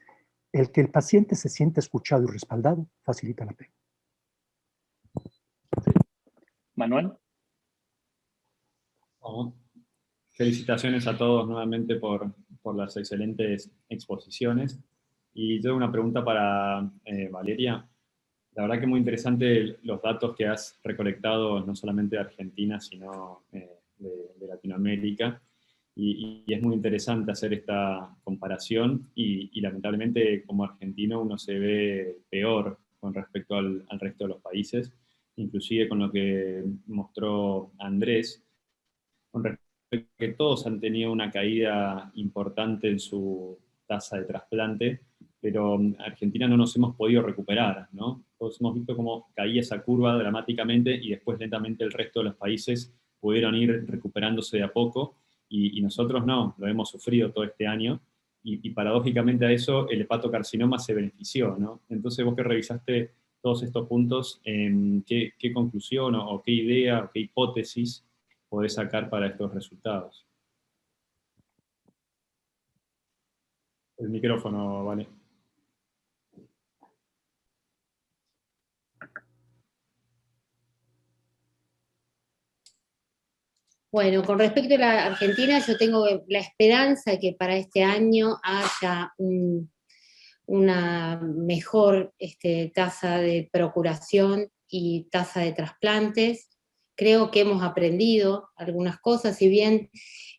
el que el paciente se siente escuchado y respaldado facilita la pena. Manuel. Felicitaciones a todos nuevamente por las excelentes exposiciones. Y yo tengo una pregunta para Valeria. La verdad que muy interesante los datos que has recolectado, no solamente de Argentina, sino de Latinoamérica. Y es muy interesante hacer esta comparación y lamentablemente como argentino uno se ve peor con respecto al resto de los países, inclusive con lo que mostró Andrés, con respecto a que todos han tenido una caída importante en su tasa de trasplante, pero Argentina no nos hemos podido recuperar, ¿no? Todos hemos visto cómo caía esa curva dramáticamente y después lentamente el resto de los países pudieron ir recuperándose de a poco y nosotros no, lo hemos sufrido todo este año y paradójicamente a eso el hepatocarcinoma se benefició, ¿no? Entonces vos que revisaste todos estos puntos, ¿qué conclusión o qué idea o qué hipótesis podés sacar para estos resultados? El micrófono, vale. Bueno, con respecto a la Argentina, yo tengo la esperanza que para este año haya una mejor tasa de procuración y tasa de trasplantes. Creo que hemos aprendido algunas cosas, si bien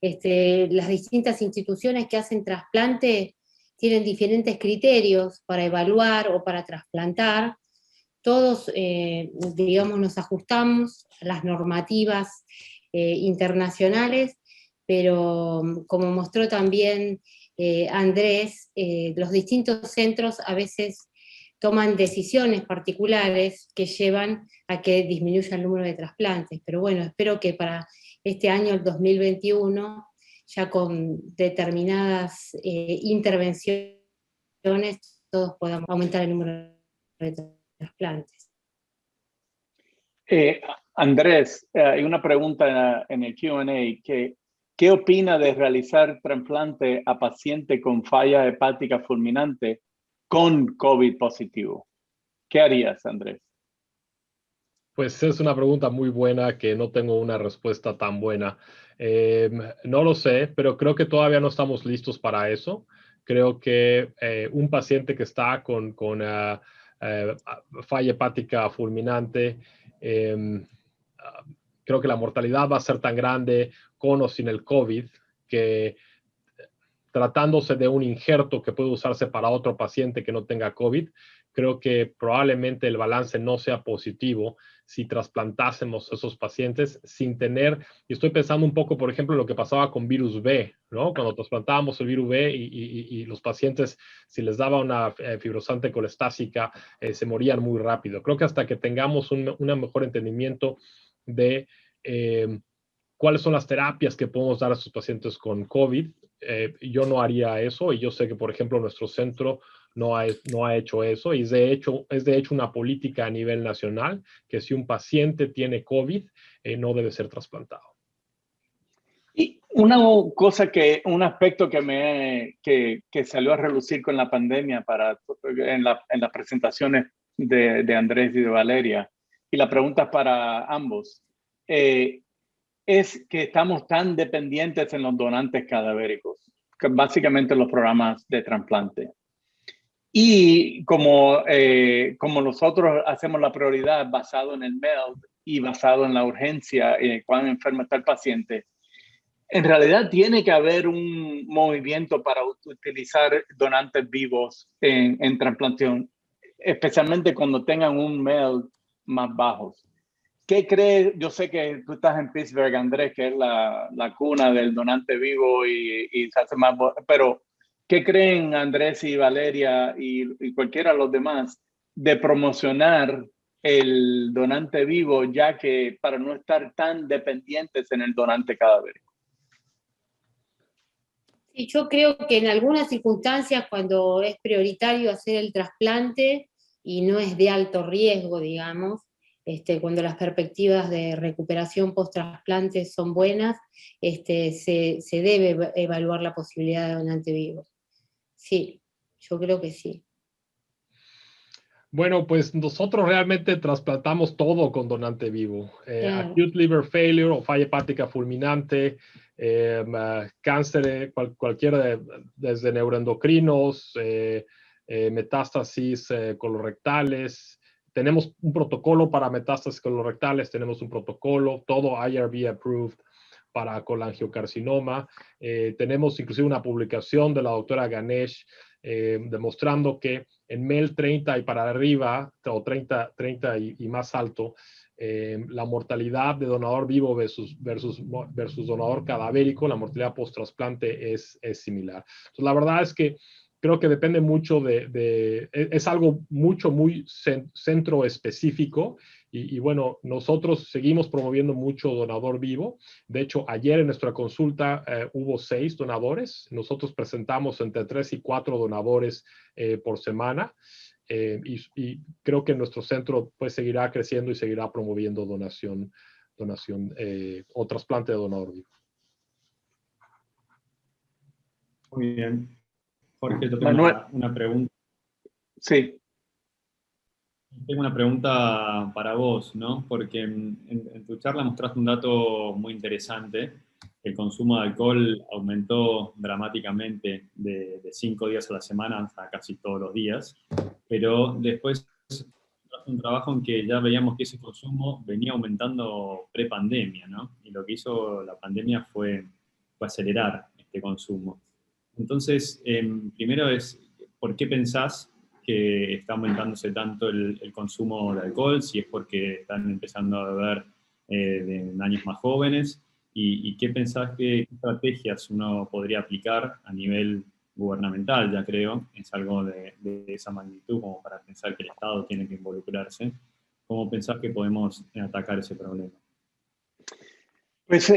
las distintas instituciones que hacen trasplante tienen diferentes criterios para evaluar o para trasplantar, todos, digamos, nos ajustamos a las normativas internacionales, pero como mostró también Andrés, los distintos centros a veces toman decisiones particulares que llevan a que disminuya el número de trasplantes. Pero bueno, espero que para este año, el 2021, ya con determinadas intervenciones, todos podamos aumentar el número de trasplantes. Andrés, hay una pregunta en el Q&A. ¿Qué opina de realizar trasplante a paciente con falla hepática fulminante con COVID positivo? ¿Qué harías, Andrés? Pues es una pregunta muy buena que no tengo una respuesta tan buena. No lo sé, pero creo que todavía no estamos listos para eso. Creo que un paciente que está con falla hepática fulminante, creo que la mortalidad va a ser tan grande con o sin el COVID que tratándose de un injerto que puede usarse para otro paciente que no tenga COVID, creo que probablemente el balance no sea positivo si trasplantásemos esos pacientes sin tener, y estoy pensando un poco, por ejemplo, en lo que pasaba con virus B, ¿no? Cuando trasplantábamos el virus B y los pacientes, si les daba una fibrosante colestásica, se morían muy rápido. Creo que hasta que tengamos un mejor entendimiento de cuáles son las terapias que podemos dar a estos pacientes con COVID, yo no haría eso, y yo sé que, por ejemplo, nuestro centro no ha hecho eso, y es de hecho una política a nivel nacional que si un paciente tiene COVID, no debe ser trasplantado. Y un aspecto que salió a relucir con la pandemia en las presentaciones de Andrés y de Valeria, y la pregunta es para ambos, es que estamos tan dependientes en los donantes cadavéricos, básicamente los programas de trasplante. Y como nosotros hacemos la prioridad basado en el MELD y basado en la urgencia, cuán enfermo está el paciente, en realidad tiene que haber un movimiento para utilizar donantes vivos en trasplantación, especialmente cuando tengan un MELD más bajos. ¿Qué crees? Yo sé que tú estás en Pittsburgh, Andrés, que es la cuna del donante vivo y se hace más, pero ¿qué creen Andrés y Valeria y cualquiera de los demás de promocionar el donante vivo, ya que para no estar tan dependientes en el donante cadavérico? Sí, yo creo que en algunas circunstancias, cuando es prioritario hacer el trasplante y no es de alto riesgo, digamos, cuando las perspectivas de recuperación post-trasplante son buenas, se debe evaluar la posibilidad de donante vivo. Sí, yo creo que sí. Bueno, pues nosotros realmente trasplantamos todo con donante vivo. Claro. Acute liver failure o falla hepática fulminante, cáncer, cualquiera desde neuroendocrinos, metástasis colorectales. Tenemos un protocolo para metástasis colorectales, tenemos un protocolo, todo IRB approved para colangiocarcinoma. Tenemos inclusive una publicación de la doctora Ganesh demostrando que en MEL 30 y para arriba, o 30 y más alto, la mortalidad de donador vivo versus donador cadavérico, la mortalidad post-trasplante es similar. Entonces, la verdad es que creo que depende mucho es algo muy centro específico, y bueno, nosotros seguimos promoviendo mucho donador vivo. De hecho, ayer en nuestra consulta hubo 6 donadores. Nosotros presentamos entre 3 y 4 donadores por semana. Y creo que nuestro centro pues seguirá creciendo y seguirá promoviendo donación o trasplante de donador vivo. Muy bien. Jorge, yo tengo una pregunta. Sí. Tengo una pregunta para vos, ¿no? Porque en tu charla mostraste un dato muy interesante. El consumo de alcohol aumentó dramáticamente de 5 días a la semana hasta casi todos los días, pero después un trabajo en que ya veíamos que ese consumo venía aumentando pre-pandemia, ¿no? Y lo que hizo la pandemia fue acelerar este consumo. Entonces, primero es, ¿por qué pensás que está aumentándose tanto el consumo de alcohol? Si es porque están empezando a beber en años más jóvenes, y qué pensás, qué estrategias uno podría aplicar a nivel gubernamental, ya creo, es algo de esa magnitud como para pensar que el Estado tiene que involucrarse. ¿Cómo pensás que podemos atacar ese problema? Pues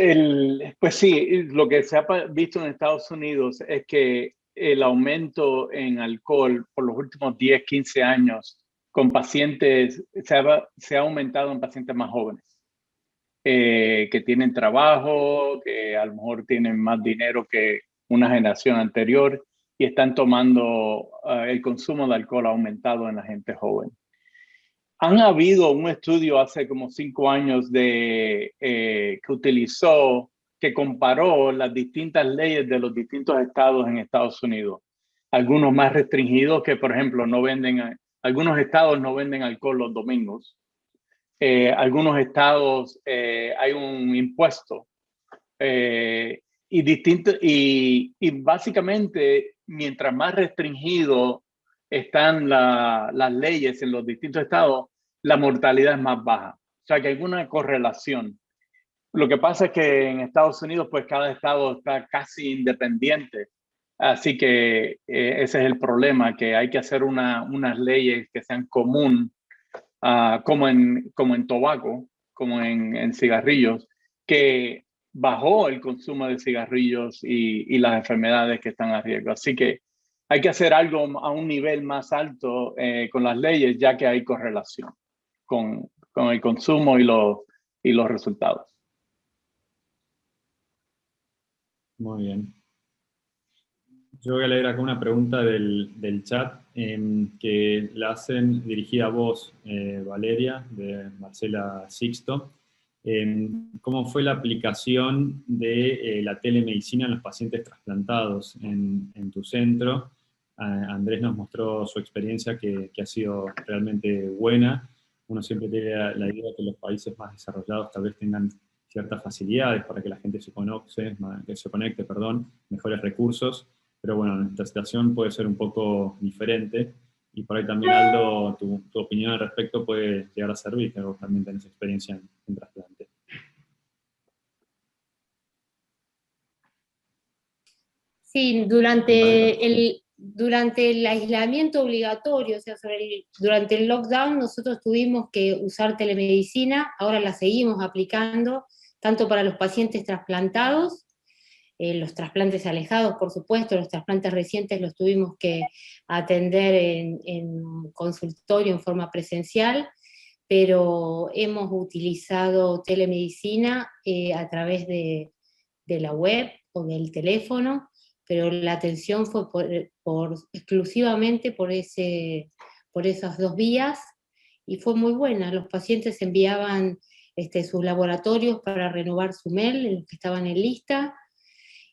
sí, lo que se ha visto en Estados Unidos es que el aumento en alcohol por los últimos 10, 15 años con pacientes se ha aumentado en pacientes más jóvenes, que tienen trabajo, que a lo mejor tienen más dinero que una generación anterior y están tomando, el consumo de alcohol ha aumentado en la gente joven. Han habido un estudio hace como 5 años que comparó las distintas leyes de los distintos estados en Estados Unidos. Algunos más restringidos que, por ejemplo, algunos estados no venden alcohol los domingos. Algunos estados hay un impuesto. Y básicamente, mientras más restringido están las leyes en los distintos estados, la mortalidad es más baja. O sea que hay una correlación. Lo que pasa es que en Estados Unidos, pues cada estado está casi independiente. Así que ese es el problema, que hay que hacer unas leyes que sean común, como en tabaco, como en cigarrillos, que bajó el consumo de cigarrillos y las enfermedades que están a riesgo. Así que hay que hacer algo a un nivel más alto con las leyes, ya que hay correlación con el consumo y los resultados. Muy bien. Yo voy a leer acá una pregunta del chat que la hacen dirigida a vos, Valeria, de Marcela Sixto. ¿Cómo fue la aplicación de la telemedicina en los pacientes trasplantados en tu centro? Andrés nos mostró su experiencia que ha sido realmente buena. Uno siempre tiene la idea de que los países más desarrollados tal vez tengan ciertas facilidades para que la gente se conecte, mejores recursos. Pero bueno, nuestra situación puede ser un poco diferente, y por ahí también, Aldo, tu opinión al respecto puede llegar a servir, que vos también tenés experiencia en trasplante. Sí, durante el aislamiento obligatorio, o sea, durante el lockdown, nosotros tuvimos que usar telemedicina. Ahora la seguimos aplicando, tanto para los pacientes trasplantados, los trasplantes alejados, por supuesto, los trasplantes recientes los tuvimos que atender en consultorio en forma presencial, pero hemos utilizado telemedicina a través de la web o del teléfono, pero la atención fue exclusivamente por esas 2 vías, y fue muy buena. Los pacientes enviaban sus laboratorios para renovar su mail, en los que estaban en lista,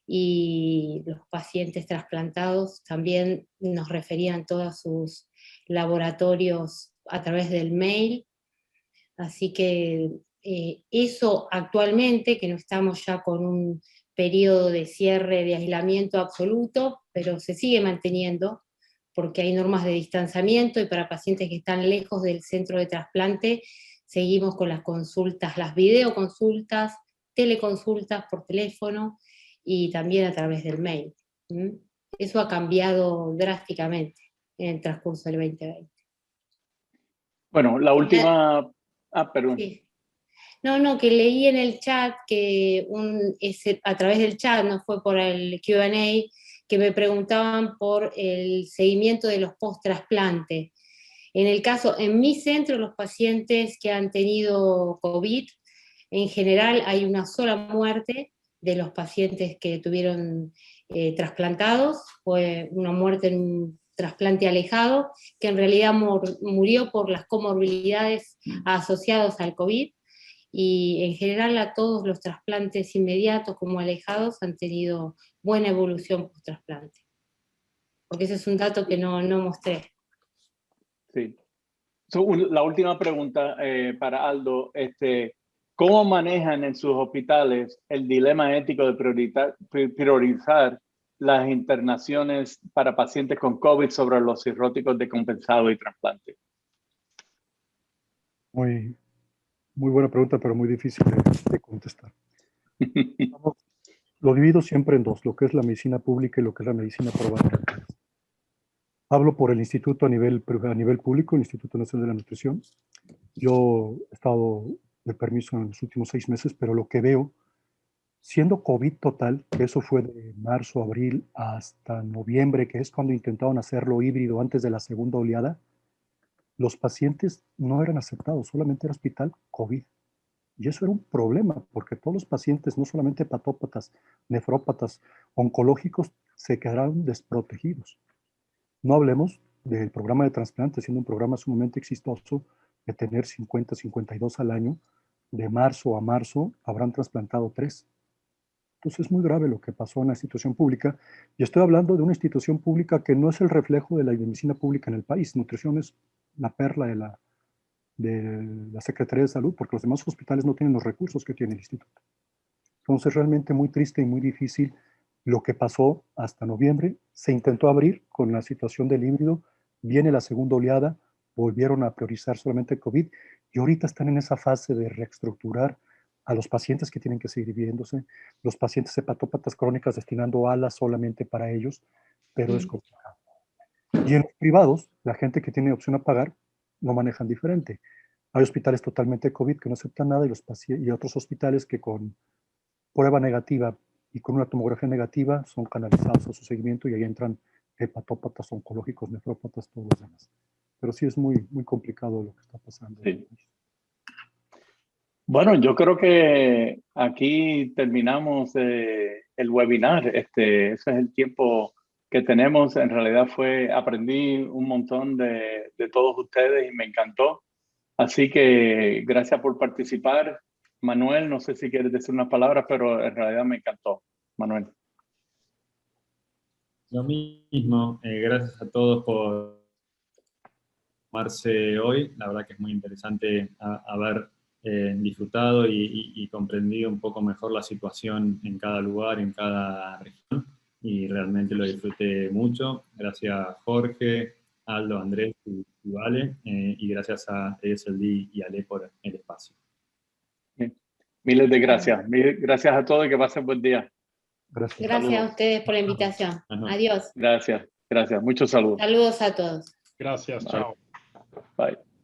y los pacientes trasplantados también nos referían todos sus laboratorios a través del mail. Así que eso actualmente, que no estamos ya con un periodo de cierre, de aislamiento absoluto, pero se sigue manteniendo porque hay normas de distanciamiento, y para pacientes que están lejos del centro de trasplante seguimos con las consultas, las videoconsultas, teleconsultas por teléfono y también a través del mail. Eso ha cambiado drásticamente en el transcurso del 2020. Bueno, la última... perdón. Sí. No, que leí en el chat que a través del chat, no fue por el Q&A, que me preguntaban por el seguimiento de los post-trasplante. En mi centro, los pacientes que han tenido COVID, en general hay una sola muerte de los pacientes que tuvieron trasplantados, fue una muerte en un trasplante alejado, que en realidad murió por las comorbilidades asociadas al COVID, y en general a todos los trasplantes inmediatos como alejados han tenido buena evolución post-trasplante. Porque ese es un dato que no mostré. Sí. La última pregunta para Aldo. ¿Cómo manejan en sus hospitales el dilema ético de priorizar las internaciones para pacientes con COVID sobre los cirróticos decompensados y trasplantes? Muy buena pregunta, pero muy difícil de contestar. Lo divido siempre en dos, lo que es la medicina pública y lo que es la medicina privada. Hablo por el instituto a nivel público, el Instituto Nacional de la Nutrición. Yo he estado de permiso en los últimos 6 meses, pero lo que veo, siendo COVID total, que eso fue de marzo, abril hasta noviembre, que es cuando intentaron hacerlo híbrido antes de la segunda oleada, los pacientes no eran aceptados, solamente era hospital COVID. Y eso era un problema, porque todos los pacientes, no solamente hepatópatas, nefrópatas, oncológicos, se quedaron desprotegidos. No hablemos del programa de trasplante, siendo un programa sumamente exitoso, de tener 50, 52 al año. De marzo a marzo habrán trasplantado 3. Entonces es muy grave lo que pasó en la institución pública. Y estoy hablando de una institución pública que no es el reflejo de la medicina pública en el país. Nutrición es la perla de la Secretaría de Salud, porque los demás hospitales no tienen los recursos que tiene el instituto. Entonces realmente muy triste y muy difícil lo que pasó hasta noviembre. Se intentó abrir con la situación del híbrido, viene la segunda oleada, volvieron a priorizar solamente COVID y ahorita están en esa fase de reestructurar a los pacientes que tienen que seguir viviéndose, los pacientes hepatópatas crónicas destinando alas solamente para ellos, pero es complicado. Y en los privados, la gente que tiene opción a pagar, lo manejan diferente. Hay hospitales totalmente COVID que no aceptan nada y otros hospitales que con prueba negativa y con una tomografía negativa son canalizados a su seguimiento y ahí entran hepatópatas, oncológicos, nefrópatas, todos los demás. Pero sí es muy complicado lo que está pasando. Sí. Bueno, yo creo que aquí terminamos el webinar. Ese es el tiempo que tenemos. En realidad aprendí un montón de todos ustedes y me encantó. Así que gracias por participar. Manuel, no sé si quieres decir unas palabras, pero en realidad me encantó. Manuel. Lo mismo, gracias a todos por tomarse hoy. La verdad que es muy interesante haber disfrutado y comprendido un poco mejor la situación en cada lugar, en cada región, y realmente lo disfruté mucho. Gracias Jorge, Aldo, Andrés y Vale, y gracias a ESLD y Ale por el espacio. Miles de gracias. Gracias a todos y que pasen buen día. Gracias a ustedes por la invitación. Adiós. Gracias. Muchos saludos. Saludos a todos. Gracias, Bye. chao. Bye.